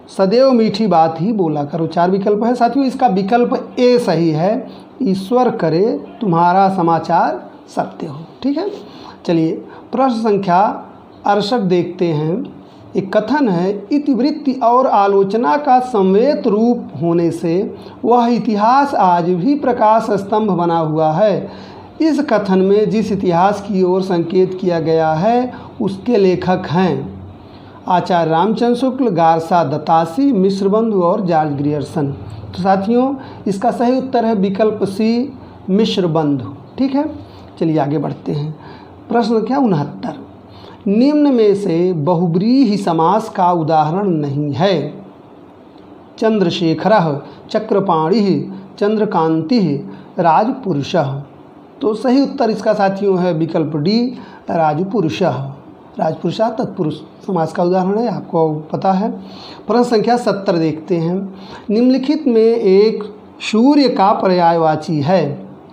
सदैव मीठी बात ही बोला करो। 4 विकल्प है साथियों। इसका विकल्प ए सही है। ईश्वर करे तुम्हारा समाचार सत्य हो। ठीक है। चलिए प्रश्न संख्या 68 देखते हैं। एक कथन है। इतिवृत्ति और आलोचना का समवेत रूप होने से वह इतिहास आज भी प्रकाश स्तंभ बना हुआ है। इस कथन में जिस इतिहास की ओर संकेत किया गया है उसके लेखक हैं आचार्य रामचंद्र शुक्ल, गारसा दत्तासी, मिश्रबंधु और जॉर्ज ग्रियर्सन। तो साथियों इसका सही उत्तर है विकल्प सी, मिश्रबंधु। ठीक है। चलिए आगे बढ़ते हैं। प्रश्न संख्या 69। निम्न में से बहुब्रीहि समास का उदाहरण नहीं है। चंद्रशेखरः, चक्रपाणिः, चंद्रकांतिः, राजपुरुषः। तो सही उत्तर इसका साथियों है विकल्प डी, राजपुरुषः। राजपुरुषा तत्पुरुष समास का उदाहरण है, आपको पता है। प्रश्न संख्या 70 देखते हैं। निम्नलिखित में एक सूर्य का पर्यायवाची है।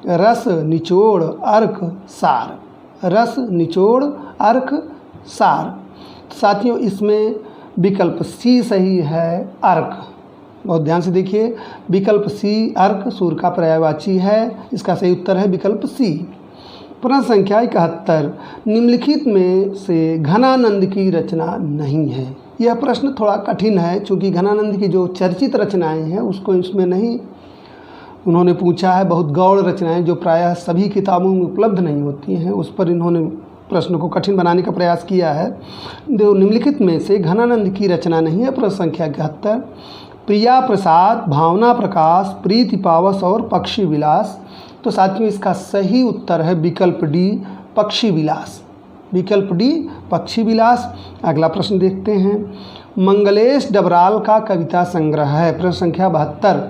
रस, निचोड़, अर्क, सार। रस, निचोड़, अर्क, सार। साथियों इसमें विकल्प सी सही है, अर्क। बहुत ध्यान से देखिए। विकल्प सी, अर्क सूर्य का पर्यायवाची है। इसका सही उत्तर है विकल्प सी। प्रश्न संख्या 71। निम्नलिखित में से घनानंद की रचना नहीं है। यह प्रश्न थोड़ा कठिन है क्योंकि घनानंद की जो चर्चित रचनाएं हैं उसको इसमें नहीं उन्होंने पूछा है। बहुत गौड़ रचनाएं जो प्रायः सभी किताबों में उपलब्ध नहीं होती हैं, उस पर इन्होंने प्रश्न को कठिन बनाने का प्रयास किया है। जो निम्नलिखित में से घनानंद की रचना नहीं है। प्रश्न संख्या 71। प्रिया प्रसाद, भावना प्रकाश, प्रीति पावस और पक्षी विलास। तो साथियों इसका सही उत्तर है विकल्प डी, पक्षी विलास। विकल्प डी, पक्षी विलास। अगला प्रश्न देखते हैं। मंगलेश डबराल का कविता संग्रह है। प्रश्न संख्या 72।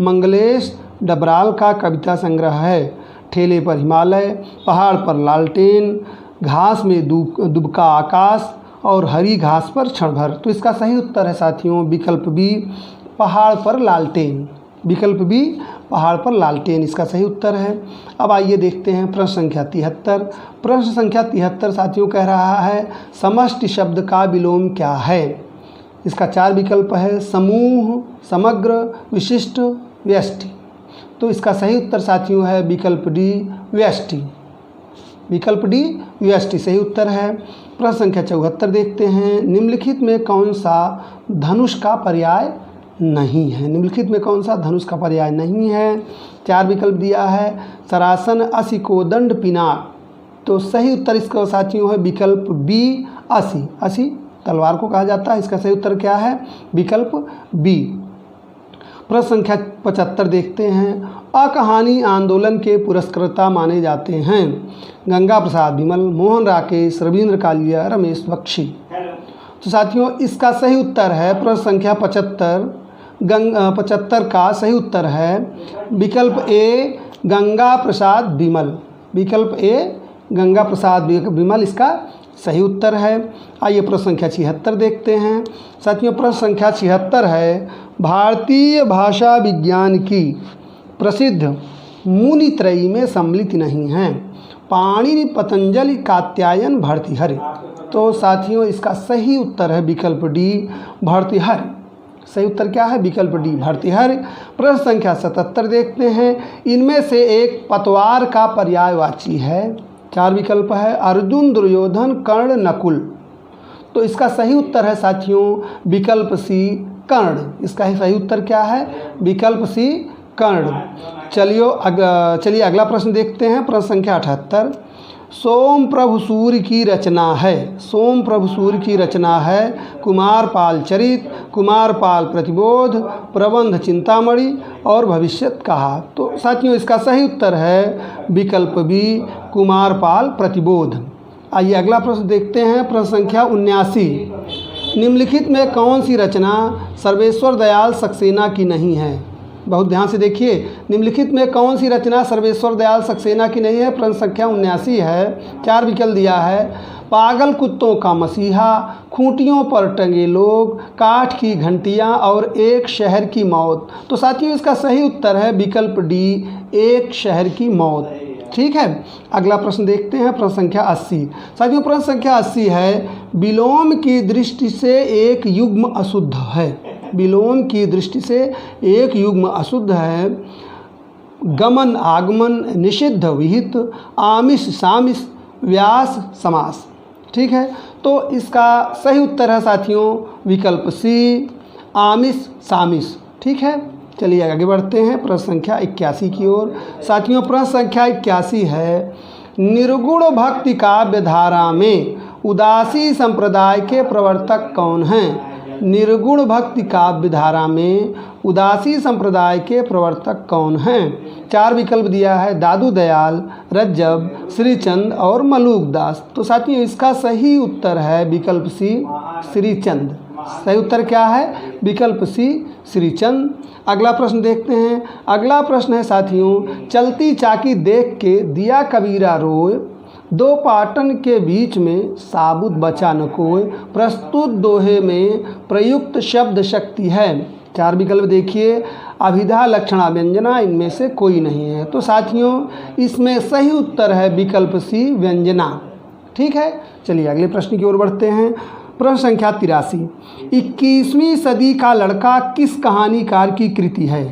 मंगलेश डबराल का कविता संग्रह है। ठेले पर हिमालय, पहाड़ पर लालटेन, घास में दुबका आकाश और हरी घास पर क्षण भर। तो इसका सही उत्तर है साथियों विकल्प बी, पहाड़ पर लालटेन। विकल्प बी, पहाड़ पर लालटेन इसका सही उत्तर है। अब आइए देखते हैं प्रश्न संख्या 73। प्रश्न संख्या 73 साथियों कह रहा है समष्टि शब्द का विलोम क्या है। इसका 4 विकल्प है समूह, समग्र, विशिष्ट, व्यष्टि। तो इसका सही उत्तर साथियों है विकल्प डी व्यष्टि। विकल्प डी व्यष्टि सही उत्तर है। प्रश्न संख्या 74 देखते हैं निम्नलिखित में कौन सा धनुष का पर्याय नहीं है। निम्नलिखित में कौन सा धनुष का पर्याय नहीं है। 4 विकल्प दिया है सरासन, असी, कोदंड, पिनाक। तो सही उत्तर इसका साथियों है विकल्प बी असी। असी तलवार को कहा जाता है। इसका सही उत्तर क्या है विकल्प बी। प्रश्न संख्या 75 देखते हैं अकहानी आंदोलन के पुरस्कर्ता माने जाते हैं गंगा प्रसाद बिमल, मोहन राकेश, रविंद्र कालिया, रमेश बख्शी। तो साथियों इसका सही उत्तर है प्रश्न संख्या 75 का सही उत्तर है विकल्प ए गंगा प्रसाद बिमल। विकल्प ए गंगा प्रसाद बिमल इसका सही उत्तर है। आइए प्रश्न संख्या 76 देखते हैं साथियों। प्रश्न संख्या 76 है भारतीय भाषा विज्ञान की प्रसिद्ध मुनित्रयी में सम्मिलित नहीं हैं पाणिनि, पतंजलि, कात्यायन, भर्तृहरि। तो साथियों इसका सही उत्तर है विकल्प डी भर्तृहरि। सही उत्तर क्या है विकल्प डी भर्तृहरि। प्रश्न संख्या 77 देखते हैं इनमें से एक पतवार का पर्यायवाची है। 4 विकल्प है अर्जुन, दुर्योधन, कर्ण, नकुल। तो इसका सही उत्तर है साथियों विकल्प सी कर्ण। इसका सही उत्तर क्या है विकल्प सी कर्ण। चलिए अगला प्रश्न देखते हैं। प्रश्न संख्या 78 सोम प्रभु सूर्य की रचना है। सोम प्रभु सूर्य की रचना है कुमारपाल चरित, कुमारपाल प्रतिबोध, प्रबंध चिंतामणि और भविष्यत कहा। तो साथियों इसका सही उत्तर है विकल्प बी कुमारपाल प्रतिबोध। आइए अगला प्रश्न देखते हैं। प्रश्न संख्या 79 निम्नलिखित में कौन सी रचना सर्वेश्वर दयाल सक्सेना की नहीं है। बहुत ध्यान से देखिए निम्नलिखित में कौन सी रचना सर्वेश्वर दयाल सक्सेना की नहीं है। प्रश्न संख्या 79 है। 4 विकल्प दिया है पागल कुत्तों का मसीहा, खूंटियों पर टंगे लोग, काठ की घंटियां और एक शहर की मौत। तो साथियों इसका सही उत्तर है विकल्प डी एक शहर की मौत। ठीक है अगला प्रश्न देखते हैं। प्रश्न संख्या 80 साथियों प्रश्न संख्या 80 है विलोम की दृष्टि से एक युग्म अशुद्ध है। विलोम की दृष्टि से एक युग्म अशुद्ध है गमन, आगमन, निषिद्ध, विहित, आमिष, सामिष, व्यास, समास। ठीक है तो इसका सही उत्तर है साथियों विकल्प सी आमिष, सामिष। ठीक है चलिए आगे बढ़ते हैं प्रश्न संख्या 81 की ओर। साथियों प्रश्न संख्या 81 है निर्गुण भक्ति काव्य धारा में उदासी संप्रदाय के प्रवर्तक कौन हैं। निर्गुण भक्ति काव्य धारा में उदासी संप्रदाय के प्रवर्तक कौन हैं। 4 विकल्प दिया है दादू दयाल, रज्जब, श्रीचंद और मलूकदास। तो साथियों इसका सही उत्तर है विकल्प सी श्रीचंद। सही उत्तर क्या है विकल्प सी श्रीचंद। अगला प्रश्न देखते हैं। अगला प्रश्न है साथियों चलती चाकी देख के दिया कबीरा रोए, दो पाटन के बीच में साबुत बचा न कोय, प्रस्तुत दोहे में प्रयुक्त शब्द शक्ति है। 4 विकल्प देखिए अभिधा, लक्षणा, व्यंजना इनमें से कोई नहीं है। तो साथियों इसमें सही उत्तर है विकल्प सी व्यंजना। ठीक है चलिए अगले प्रश्न की ओर बढ़ते हैं। प्रश्न संख्या 83 21वीं सदी का लड़का किस कहानीकार की कृति है।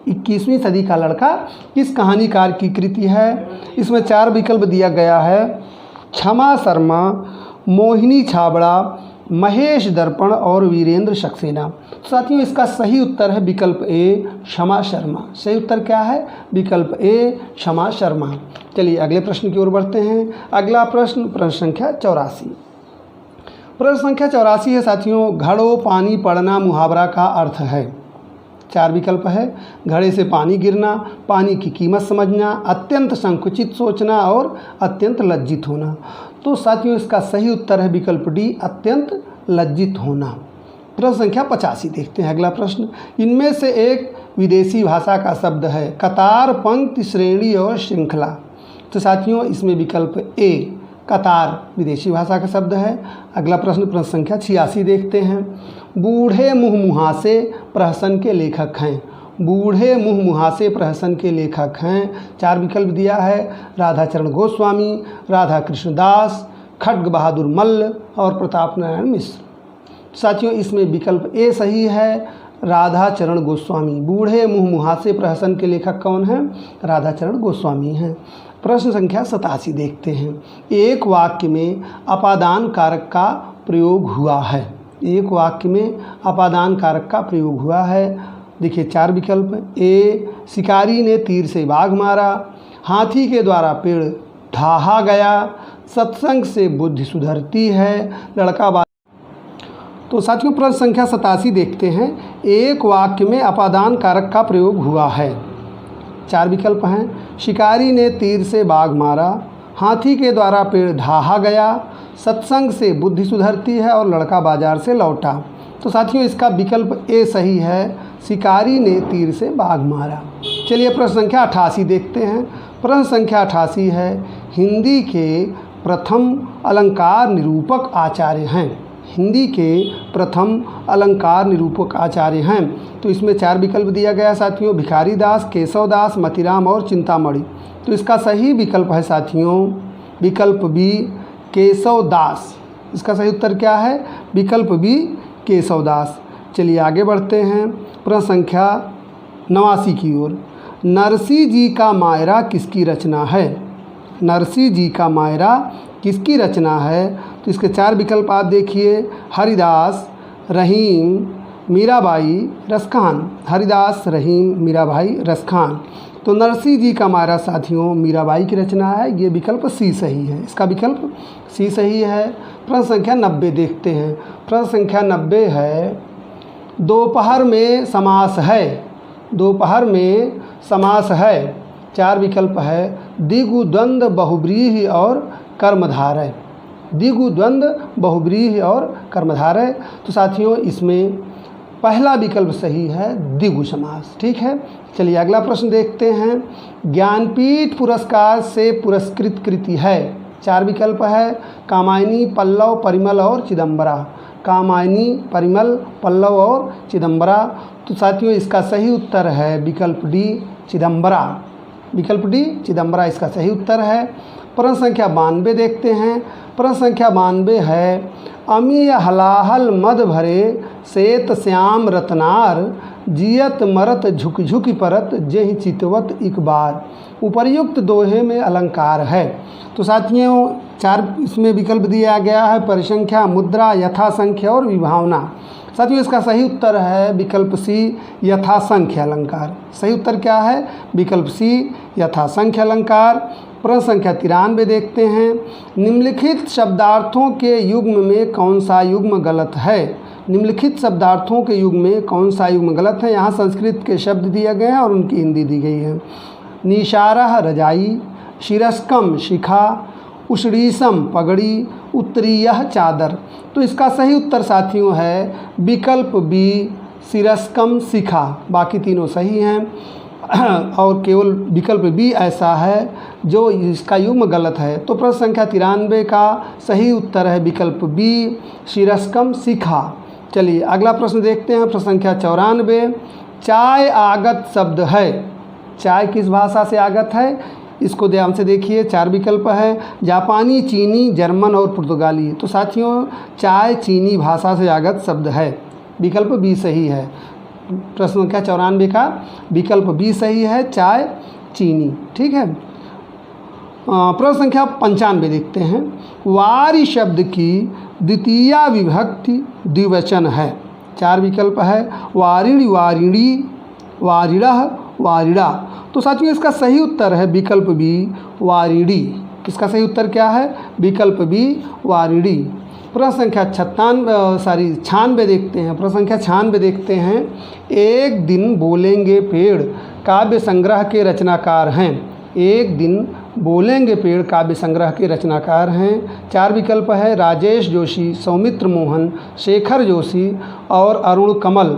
21वीं सदी का लड़का किस कहानीकार की कृति है। इसमें 4 विकल्प दिया गया है क्षमा शर्मा, मोहिनी छाबड़ा, महेश दर्पण और वीरेंद्र सक्सेना। साथियों इसका सही उत्तर है विकल्प ए क्षमा शर्मा। सही उत्तर क्या है विकल्प ए क्षमा शर्मा। चलिए अगले प्रश्न की ओर बढ़ते हैं। अगला प्रश्न प्रश्न संख्या 84। प्रश्न संख्या 84 है साथियों घड़ों पानी पड़ना मुहावरा का अर्थ है। 4 विकल्प है घड़े से पानी गिरना, पानी की कीमत समझना, अत्यंत संकुचित सोचना और अत्यंत लज्जित होना। तो साथियों इसका सही उत्तर है विकल्प डी अत्यंत लज्जित होना। प्रश्न संख्या 85 देखते हैं। अगला प्रश्न इनमें से एक विदेशी भाषा का शब्द है कतार, पंक्ति, श्रेणी और श्रृंखला। तो साथियों इसमें विकल्प ए कतार विदेशी भाषा का शब्द है। अगला प्रश्न प्रश्न संख्या 86 देखते हैं। बूढ़े मुँह मुहासे प्रहसन के लेखक हैं। बूढ़े मुँह मुहासे प्रहसन के लेखक हैं। 4 विकल्प दिया है, राधाचरण गोस्वामी, राधा कृष्णदास, खड्ग बहादुर मल्ल और प्रताप नारायण मिश्र। साथियों इसमें विकल्प ए सही है, राधाचरण गोस्वामी। बूढ़े मुँह मुहासे प्रहसन के लेखक कौन हैं? राधाचरण गोस्वामी हैं। प्रश्न संख्या 87 देखते हैं। एक वाक्य में अपादान कारक का प्रयोग हुआ है। एक वाक्य में अपादान कारक का प्रयोग हुआ है। देखिए 4 विकल्प, ए शिकारी ने तीर से बाघ मारा, हाथी के द्वारा पेड़ ढाहा गया, सत्संग से बुद्धि सुधरती है, लड़का। तो साथियों प्रश्न संख्या 87 देखते हैं। एक वाक्य में अपादान कारक का प्रयोग हुआ है। 4 विकल्प हैं, शिकारी ने तीर से बाघ मारा, हाथी के द्वारा पेड़ ढाहा गया, सत्संग से बुद्धि सुधरती है और लड़का बाजार से लौटा। तो साथियों इसका विकल्प ए सही है, शिकारी ने तीर से बाघ मारा। चलिए प्रश्न संख्या 88 देखते हैं। प्रश्न संख्या 88 है, हिंदी के प्रथम अलंकार निरूपक आचार्य हैं। हिंदी के प्रथम अलंकार निरूपक आचार्य हैं। तो इसमें 4 विकल्प दिया गया है साथियों, भिखारी दास, केशव दास, मतीराम और चिंतामणि। तो इसका सही विकल्प है साथियों विकल्प बी, केशव दास। इसका सही उत्तर क्या है? विकल्प बी, केशव दास। चलिए आगे बढ़ते हैं प्रश्न संख्या 89 की ओर। नरसी जी का मायरा किसकी रचना है? नरसी जी का मायरा किसकी रचना है? तो इसके 4 विकल्प आप देखिए, हरिदास, रहीम, मीराबाई, रसखान। हरिदास, रहीम, मीराबाई, रसखान। तो नरसी जी का मायरा साथियों मीराबाई की रचना है। ये विकल्प सी सही है। इसका विकल्प सी सही है। प्रश्न संख्या 90 देखते हैं। प्रश्न संख्या 90 है, दोपहर में समास है। दोपहर में समास है। 4 विकल्प है, द्विगु द्वंद्व बहुव्रीहि और कर्मधारय। द्विगु द्वंद्व बहुव्रीहि और कर्मधारय। तो साथियों इसमें पहला विकल्प सही है, द्विगु समास। ठीक है, चलिए अगला प्रश्न देखते हैं। ज्ञानपीठ पुरस्कार से पुरस्कृत कृति है। 4 विकल्प है, कामायनी, पल्लव, परिमल और चिदंबरा। कामायनी, परिमल, पल्लव और चिदंबरा। तो साथियों इसका सही उत्तर है विकल्प डी, चिदंबरा। विकल्प डी, चिदंबरा इसका सही उत्तर है। प्रश्न संख्या 92 देखते हैं। प्रश्न संख्या 92 है, अमीय हलाहल मद भरे श्वेत श्याम रत्नार, जियत मरत झुक झुक परत जेहि चितवत एक बार। उपर्युक्त दोहे में अलंकार है। तो साथियों 4 इसमें विकल्प दिया गया है, परिसंख्या, मुद्रा, यथासंख्य और विभावना। साथियों इसका सही उत्तर है विकल्प सी, यथासंख्य अलंकार। सही उत्तर क्या है? विकल्प सी, यथासंख्य अलंकार। प्रश्न संख्या 93 देखते हैं। निम्नलिखित शब्दार्थों के युग्म में कौन सा युग्म गलत है? निम्नलिखित शब्दार्थों के युग्म में कौन सा युग्म गलत है? यहाँ संस्कृत के शब्द दिए गए हैं और उनकी हिंदी दी गई है। निशारह रजाई, शिरस्कम शिखा, उषड़ीसम पगड़ी, उत्तरीयः चादर। तो इसका सही उत्तर साथियों है विकल्प बी, शिरस्कम शिखा। बाकी तीनों सही हैं और केवल विकल्प बी ऐसा है जो इसका युग्म गलत है। तो प्रश्न संख्या 93 का सही उत्तर है विकल्प बी, शिरस्कम शिखा। चलिए अगला प्रश्न देखते हैं। प्रश्न संख्या 94, चाय आगत शब्द है। चाय किस भाषा से आगत है? इसको ध्यान से देखिए। 4 विकल्प है, जापानी, चीनी, जर्मन और पुर्तगाली। तो साथियों चाय चीनी भाषा से आगत शब्द है। विकल्प बी सही है। प्रश्न संख्या 94 का विकल्प बी सही है, चाय चीनी। ठीक है। प्रश्न संख्या 95 देखते हैं। वारी शब्द की द्वितीया विभक्ति द्विवचन है। 4 विकल्प है, वारिणी, वारिणी, वारिणः, वारिणा। तो साथियों इसका सही उत्तर है विकल्प बी, वारिणी। इसका सही उत्तर क्या है? विकल्प बी, वारिणी। प्रश्न संख्या 96 देखते हैं। प्रश्न संख्या 96 देखते हैं। एक दिन बोलेंगे पेड़ काव्य संग्रह के रचनाकार हैं। एक दिन बोलेंगे पेड़ काव्य संग्रह के रचनाकार हैं। 4 विकल्प है, राजेश जोशी, सौमित्र मोहन, शेखर जोशी और अरुण कमल।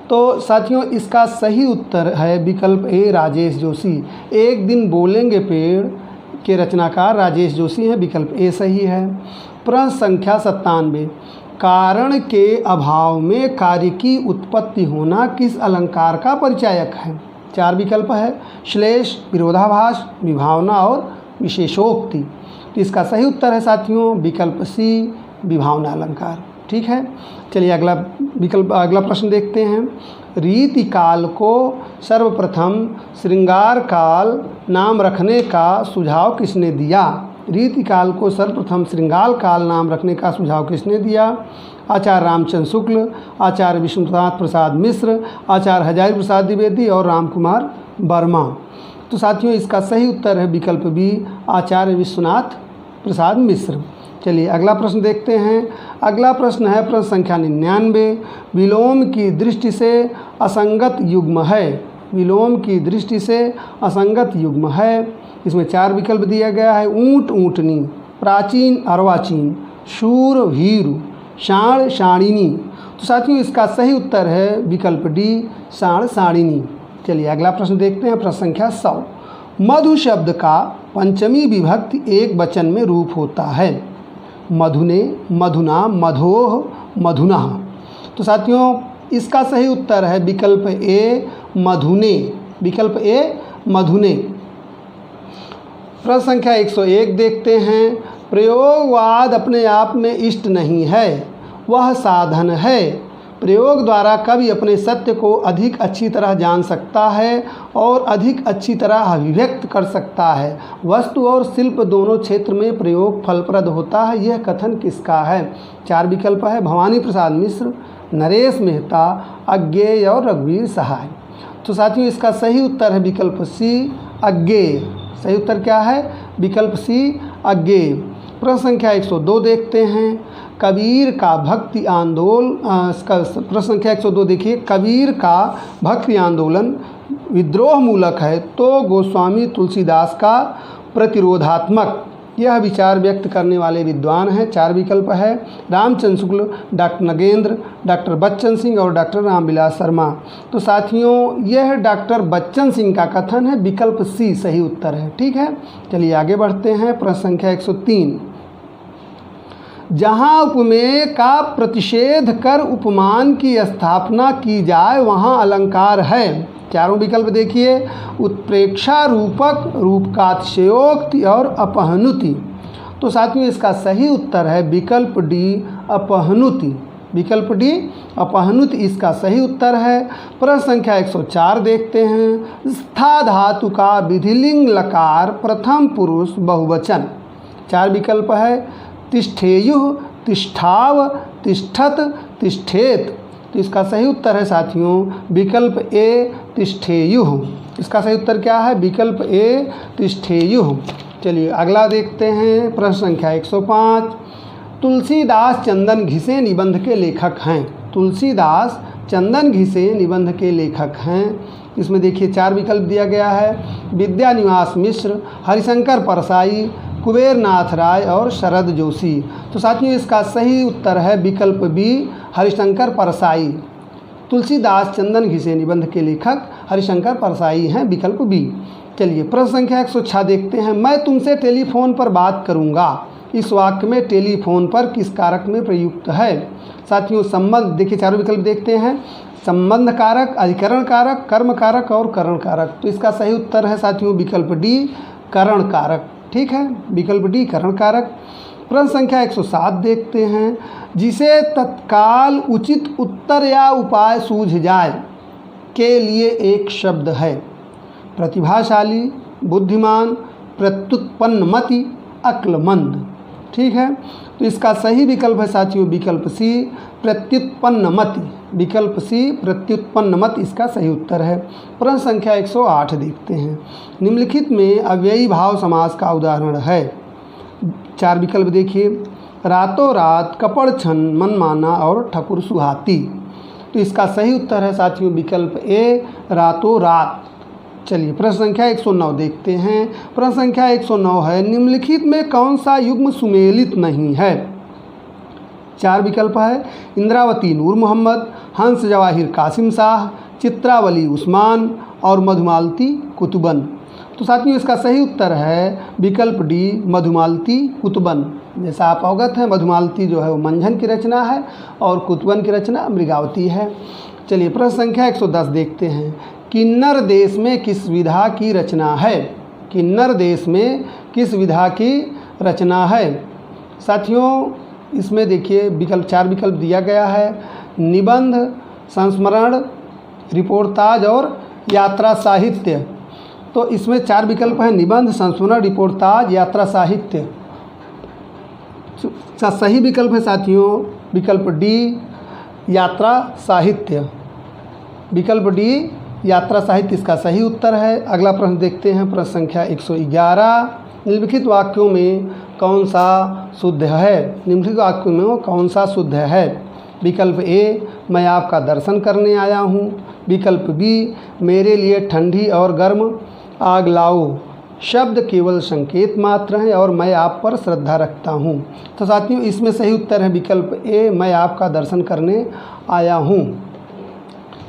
तो साथियों इसका सही उत्तर है विकल्प ए, राजेश जोशी। एक दिन बोलेंगे पेड़ के रचनाकार राजेश जोशी हैं। विकल्प ए सही है। प्रश्न संख्या 97, कारण के अभाव में कार्य की उत्पत्ति होना किस अलंकार का परिचायक है? 4 विकल्प है, श्लेष, विरोधाभास, विभावना और विशेषोक्ति। तो इसका सही उत्तर है साथियों विकल्प सी, विभावना अलंकार। ठीक है, चलिए अगला प्रश्न देखते हैं। रीति काल को सर्वप्रथम श्रृंगार काल नाम रखने का सुझाव किसने दिया? रीति काल को सर्वप्रथम श्रृंगार काल नाम रखने का सुझाव किसने दिया? आचार्य रामचंद्र शुक्ल, आचार्य विश्वनाथ प्रसाद मिश्र, आचार्य हजारी प्रसाद द्विवेदी और रामकुमार वर्मा। तो साथियों इसका सही उत्तर है विकल्प बी, आचार्य विश्वनाथ प्रसाद मिश्र। चलिए अगला प्रश्न देखते हैं। अगला प्रश्न है प्रश्न संख्या 99। विलोम की दृष्टि से असंगत युग्म है। विलोम की दृष्टि से असंगत युग्म है। इसमें 4 विकल्प दिया गया है, ऊंट ऊंटनी, प्राचीन अर्वाचीन, शूर वीर, शाण शाणिनी। तो साथियों इसका सही उत्तर है विकल्प डी, शाण शाणिनी। चलिए अगला प्रश्न देखते हैं प्रश्न संख्या 100। मधु शब्द का पंचमी विभक्ति एक वचन में रूप होता है। मधुने, मधुना, मधोह, मधुना। तो साथियों इसका सही उत्तर है विकल्प ए, मधुने। विकल्प ए, मधुने। प्रश्न संख्या 101 देखते हैं। प्रयोगवाद अपने आप में इष्ट नहीं है, वह साधन है। प्रयोग द्वारा कवि अपने सत्य को अधिक अच्छी तरह जान सकता है और अधिक अच्छी तरह अभिव्यक्त कर सकता है। वस्तु और शिल्प दोनों क्षेत्र में प्रयोग फलप्रद होता है। यह कथन किसका है? 4 विकल्प है, भवानी प्रसाद मिश्र, नरेश मेहता, अज्ञेय और रघुवीर सहाय। तो साथियों इसका सही उत्तर है विकल्प सी, अज्ञेय। सही उत्तर क्या है? विकल्प सी, अज्ञेय। प्रश्न संख्या 102 देखते हैं। कबीर का भक्ति आंदोलन, प्रश्न संख्या 102 देखिए। कबीर का भक्ति आंदोलन विद्रोह मूलक है तो गोस्वामी तुलसीदास का प्रतिरोधात्मक। यह विचार व्यक्त करने वाले विद्वान हैं। 4 विकल्प है, रामचंद्र शुक्ल, डॉक्टर नगेंद्र, डॉक्टर बच्चन सिंह और डॉक्टर रामविलास शर्मा। तो साथियों यह डॉक्टर बच्चन सिंह का कथन है। विकल्प सी सही उत्तर है। ठीक है, चलिए आगे बढ़ते हैं। प्रश्न संख्या 103। जहाँ उपमेय का प्रतिषेध कर उपमान की स्थापना की जाए वहाँ अलंकार है। 4 विकल्प देखिए, उत्प्रेक्षा रूपक, रूपकातिशयोक्ति और अपहनुति। तो साथियों इसका सही उत्तर है विकल्प डी, अपहनुति। विकल्प डी, अपहनुति इसका सही उत्तर है। प्रश्न संख्या 104 देखते हैं। स्था धातु का विधिलिंग लकार प्रथम पुरुष बहुवचन। 4 विकल्प है, तिष्ठेयुः, तिष्ठाव, तिष्ठत, तिष्ठेत। तो इसका सही उत्तर है साथियों विकल्प ए, तिष्ठेयुः। इसका सही उत्तर क्या है? विकल्प ए, तिष्ठेयुः। चलिए अगला देखते हैं। प्रश्न संख्या 105। तुलसीदास चंदन घिसे निबंध के लेखक हैं। तुलसीदास चंदन घिसे निबंध के लेखक हैं। इसमें देखिए 4 विकल्प दिया गया है, विद्यानिवास मिश्र, हरिशंकर परसाई, कुबेरनाथ राय और शरद जोशी। तो साथियों इसका सही उत्तर है विकल्प बी, हरिशंकर परसाई। तुलसीदास चंदन घिसे निबंध के लेखक हरिशंकर परसाई हैं। विकल्प बी। चलिए प्रश्न संख्या 106 देखते हैं। मैं तुमसे टेलीफोन पर बात करूंगा। इस वाक्य में टेलीफोन पर किस कारक में प्रयुक्त है? साथियों संबंध देखिए, 4 विकल्प देखते हैं, संबंध कारक, अधिकरण कारक, कर्म कारक और करण कारक। तो इसका सही उत्तर है साथियों विकल्प डी, करण कारक। ठीक है, विकल्प डी, करण कारक। प्रश्न संख्या 107 देखते हैं। जिसे तत्काल उचित उत्तर या उपाय सूझ जाए के लिए एक शब्द है। प्रतिभाशाली, बुद्धिमान, प्रत्युत्पन्नमति, अक्लमंद। ठीक है, तो इसका सही विकल्प है साथियों विकल्प सी, प्रत्युत्पन्नमति। विकल्प सी, प्रत्युत्पन्नमति इसका सही उत्तर है। प्रश्न संख्या 108 देखते हैं। निम्नलिखित में अव्ययी भाव समास का उदाहरण है। 4 विकल्प देखिए, रातों रात, कपड़ छन, मनमाना और ठकुर सुहाती। तो इसका सही उत्तर है साथियों विकल्प ए, रातों रात। चलिए प्रश्न संख्या 109 देखते हैं। प्रश्न संख्या 109 है, निम्नलिखित में कौन सा युग्म सुमेलित नहीं है? 4 विकल्प है, इंद्रावती नूर मोहम्मद, हंस जवाहिर कासिम शाह, चित्रावली उस्मान और मधुमालती कुतुबन। तो साथियों इसका सही उत्तर है विकल्प डी, मधुमालती कुतुबन। जैसा आप अवगत हैं, मधुमालती जो है वो मंझन की रचना है और कुतुबन की रचना मृगावती है। चलिए प्रश्न संख्या 110 देखते हैं। किन्नर देश में किस विधा की रचना है? किन्नर देश में किस विधा की रचना है? साथियों इसमें देखिए विकल्प 4 विकल्प दिया गया है, निबंध, संस्मरण, रिपोर्टाज और यात्रा साहित्य। तो इसमें 4 विकल्प हैं, निबंध, संस्मरण, रिपोर्टाज, यात्रा साहित्य। सही विकल्प है साथियों विकल्प डी, यात्रा साहित्य। विकल्प डी, यात्रा साहित्य इसका सही उत्तर है। अगला प्रश्न देखते हैं, प्रश्न संख्या 111। निम्नलिखित वाक्यों में कौन सा शुद्ध है? निम्नलिखित वाक्यों में वो कौन सा शुद्ध है? विकल्प ए, मैं आपका दर्शन करने आया हूँ। विकल्प बी, मेरे लिए ठंडी और गर्म आग लाओ। शब्द केवल संकेत मात्र हैं और मैं आप पर श्रद्धा रखता हूँ। तो साथियों इसमें सही उत्तर है विकल्प ए, मैं आपका दर्शन करने आया हूँ।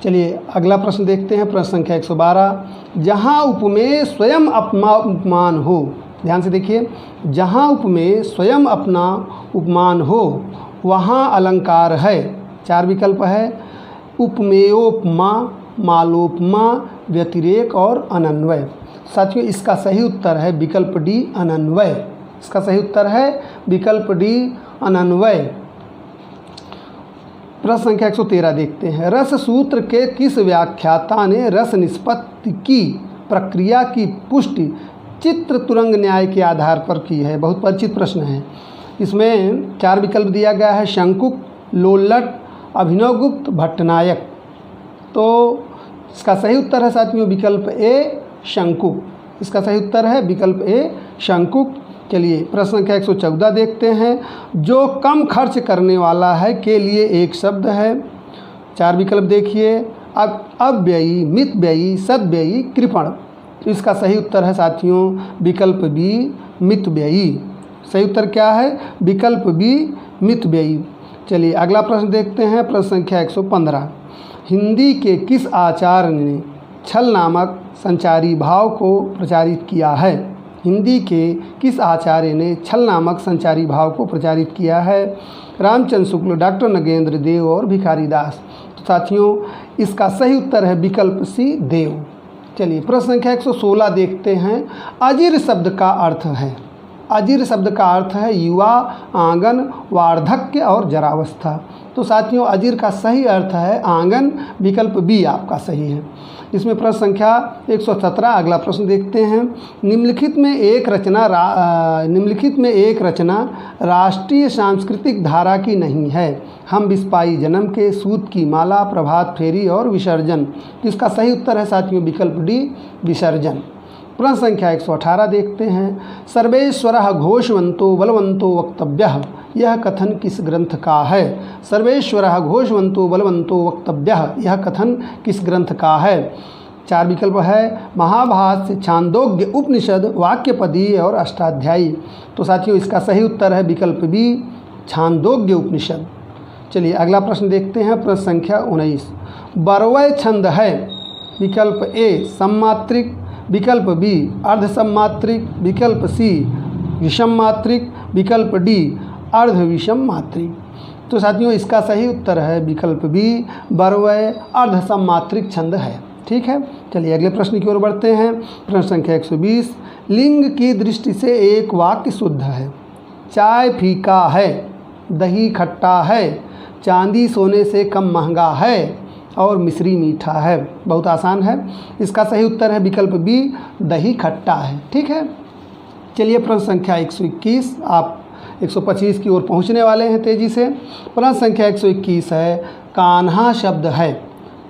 चलिए अगला प्रश्न देखते हैं, प्रश्न संख्या 112। जहाँ उपमेय स्वयं अपना उपमान हो, ध्यान से देखिए, जहाँ उपमेय स्वयं अपना उपमान हो वहाँ अलंकार है। 4 विकल्प है, उपमेयोपमा, मालोपमा, व्यतिरेक और अनन्वय। साथियों इसका सही उत्तर है विकल्प डी, अनन्वय। इसका सही उत्तर है विकल्प डी, अनन्वय। प्रश्न संख्या 113 देखते हैं। रस सूत्र के किस व्याख्याता ने रस निष्पत्ति की प्रक्रिया की पुष्टि चित्र तुरंग न्याय के आधार पर की है? बहुत परिचित प्रश्न है। इसमें 4 विकल्प दिया गया है, शंकुक, लोल्लट, अभिनवगुप्त, भट्टनायक। तो इसका सही उत्तर है साथियों विकल्प ए, शंकुक। इसका सही उत्तर है विकल्प ए, शंकुक। चलिए प्रश्न संख्या 114 देखते हैं। जो कम खर्च करने वाला है के लिए एक शब्द है। 4 विकल्प देखिए, अव्ययी, मितव्ययी, सद्व्ययी, कृपण। तो इसका सही उत्तर है साथियों विकल्प बी, मितव्ययी। सही उत्तर क्या है? विकल्प बी, मितव्ययी। चलिए अगला प्रश्न देखते हैं, प्रश्न संख्या 115। हिंदी के किस आचार्य ने छल नामक संचारी भाव को प्रचारित किया है? हिंदी के किस आचार्य ने छल नामक संचारी भाव को प्रचारित किया है? रामचंद्र शुक्ल, डॉक्टर नगेंद्र देव और भिखारी दास। तो साथियों इसका सही उत्तर है विकल्प सी, देव। चलिए प्रश्न संख्या 116 देखते हैं। अजीर शब्द का अर्थ है, अजीर शब्द का अर्थ है युवा, आंगन, वार्धक्य और जरावस्था। तो साथियों अजीर का सही अर्थ है आंगन। विकल्प बी आपका सही है। इसमें प्रश्न संख्या 117 अगला प्रश्न देखते हैं। निम्नलिखित में एक रचना राष्ट्रीय सांस्कृतिक धारा की नहीं है। हम बिस्पाई जन्म के, सूत की माला, प्रभात फेरी और विसर्जन। इसका सही उत्तर है साथियों विकल्प डी, विसर्जन। प्रश्न संख्या 118 देखते हैं। सर्वेश्वरः घोषवंतो बलवंतो वक्तव्यः, यह कथन किस ग्रंथ का है? सर्वेश्वरः घोषवंतो बलवंतो वक्तव्यः, यह कथन किस ग्रंथ का है? 4 विकल्प है, महाभाष्य, छांदोग्य उपनिषद, वाक्यपदीय और अष्टाध्यायी। तो साथियों इसका सही उत्तर है विकल्प बी, छांदोग्य उपनिषद। चलिए अगला प्रश्न देखते हैं, प्रश्न संख्या 19। बरवय छंद है। विकल्प ए सम्मात्रिक, विकल्प बी अर्धसम्मात्रिक, विकल्प सी विषम मात्रिक, विकल्प डी अर्ध विषम मात्रिक। तो साथियों इसका सही उत्तर है विकल्प बी, बरवय अर्धसम्मात्रिक छंद है। ठीक है, चलिए अगले प्रश्न की ओर बढ़ते हैं। प्रश्न संख्या 120। लिंग की दृष्टि से एक वाक्य शुद्ध है। चाय फीका है, दही खट्टा है, चांदी सोने से कम महंगा है और मिश्री मीठा है। बहुत आसान है। इसका सही उत्तर है विकल्प बी, दही खट्टा है। ठीक है, चलिए प्रश्न संख्या 121। आप 125 की ओर पहुंचने वाले हैं तेज़ी से। प्रश्न संख्या 121 है। कान्हा शब्द है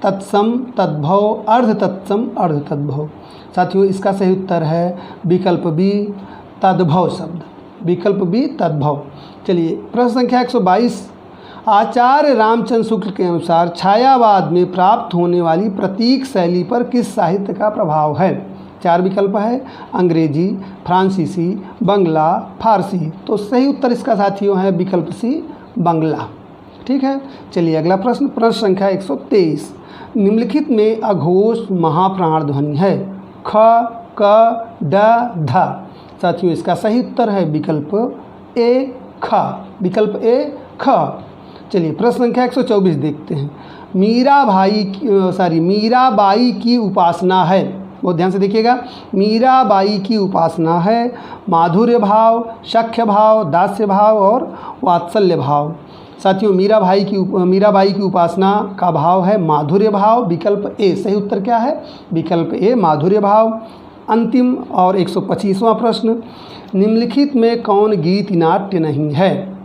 तत्सम, तद्भव, अर्ध तत्सम, अर्ध तद्भव। साथियों इसका सही उत्तर है विकल्प बी, तद्भव शब्द। विकल्प बी, तद्भव। चलिए प्रश्न संख्या 122। आचार्य रामचंद्र शुक्ल के अनुसार छायावाद में प्राप्त होने वाली प्रतीक शैली पर किस साहित्य का प्रभाव है? 4 विकल्प है, अंग्रेजी, फ्रांसीसी, बंगला, फारसी। तो सही उत्तर इसका साथियों है विकल्प सी, बंगला। ठीक है, चलिए अगला प्रश्न, प्रश्न संख्या 123। निम्नलिखित में अघोष महाप्राण ध्वनि है? ख, क ड ध। साथियों इसका सही उत्तर है विकल्प ए ख, विकल्प ए ख। चलिए प्रश्न संख्या 124 देखते हैं। मीराबाई की उपासना है, बहुत ध्यान से देखिएगा, मीराबाई की उपासना है माधुर्य भाव, सख्य भाव, दास्य भाव और वात्सल्य भाव। साथियों मीराबाई की उपासना का भाव है माधुर्य भाव, विकल्प ए। सही उत्तर क्या है? विकल्प ए माधुर्य भाव। अंतिम और 125वां प्रश्न, निम्नलिखित में कौन गीत नाट्य नहीं है?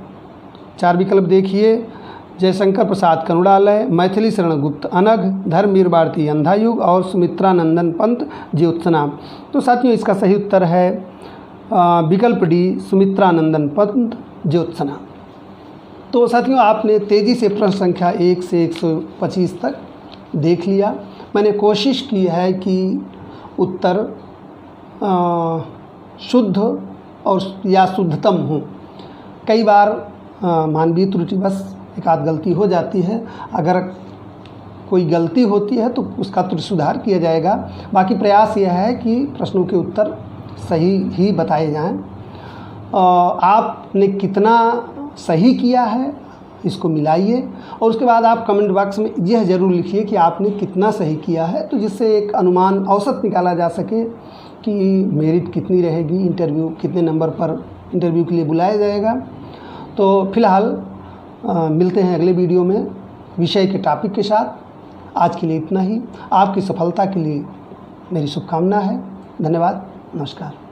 4 विकल्प देखिए, जयशंकर प्रसाद करुणालय, मैथिली शरण गुप्त अनघ, धर्मवीर भारती अंधा युग और सुमित्रा नंदन पंत ज्योत्सना। तो साथियों इसका सही उत्तर है विकल्प डी, सुमित्रा नंदन पंत ज्योत्सना। तो साथियों आपने तेज़ी से प्रश्न संख्या 1 से 125 तक देख लिया। मैंने कोशिश की है कि उत्तर शुद्ध और या शुद्धतम हो। कई बार मानवीय त्रुटि बस एक आध गलती हो जाती है, अगर कोई गलती होती है तो उसका तुरंत सुधार किया जाएगा। बाकी प्रयास यह है कि प्रश्नों के उत्तर सही ही बताए जाएं। आपने कितना सही किया है इसको मिलाइए और उसके बाद आप कमेंट बॉक्स में यह ज़रूर लिखिए कि आपने कितना सही किया है, तो जिससे एक अनुमान औसत निकाला जा सके कि मेरिट कितनी रहेगी, इंटरव्यू कितने नंबर पर इंटरव्यू के लिए बुलाया जाएगा। तो फिलहाल मिलते हैं अगले वीडियो में विषय के टॉपिक के साथ। आज के लिए इतना ही। आपकी सफलता के लिए मेरी शुभकामना है। धन्यवाद, नमस्कार।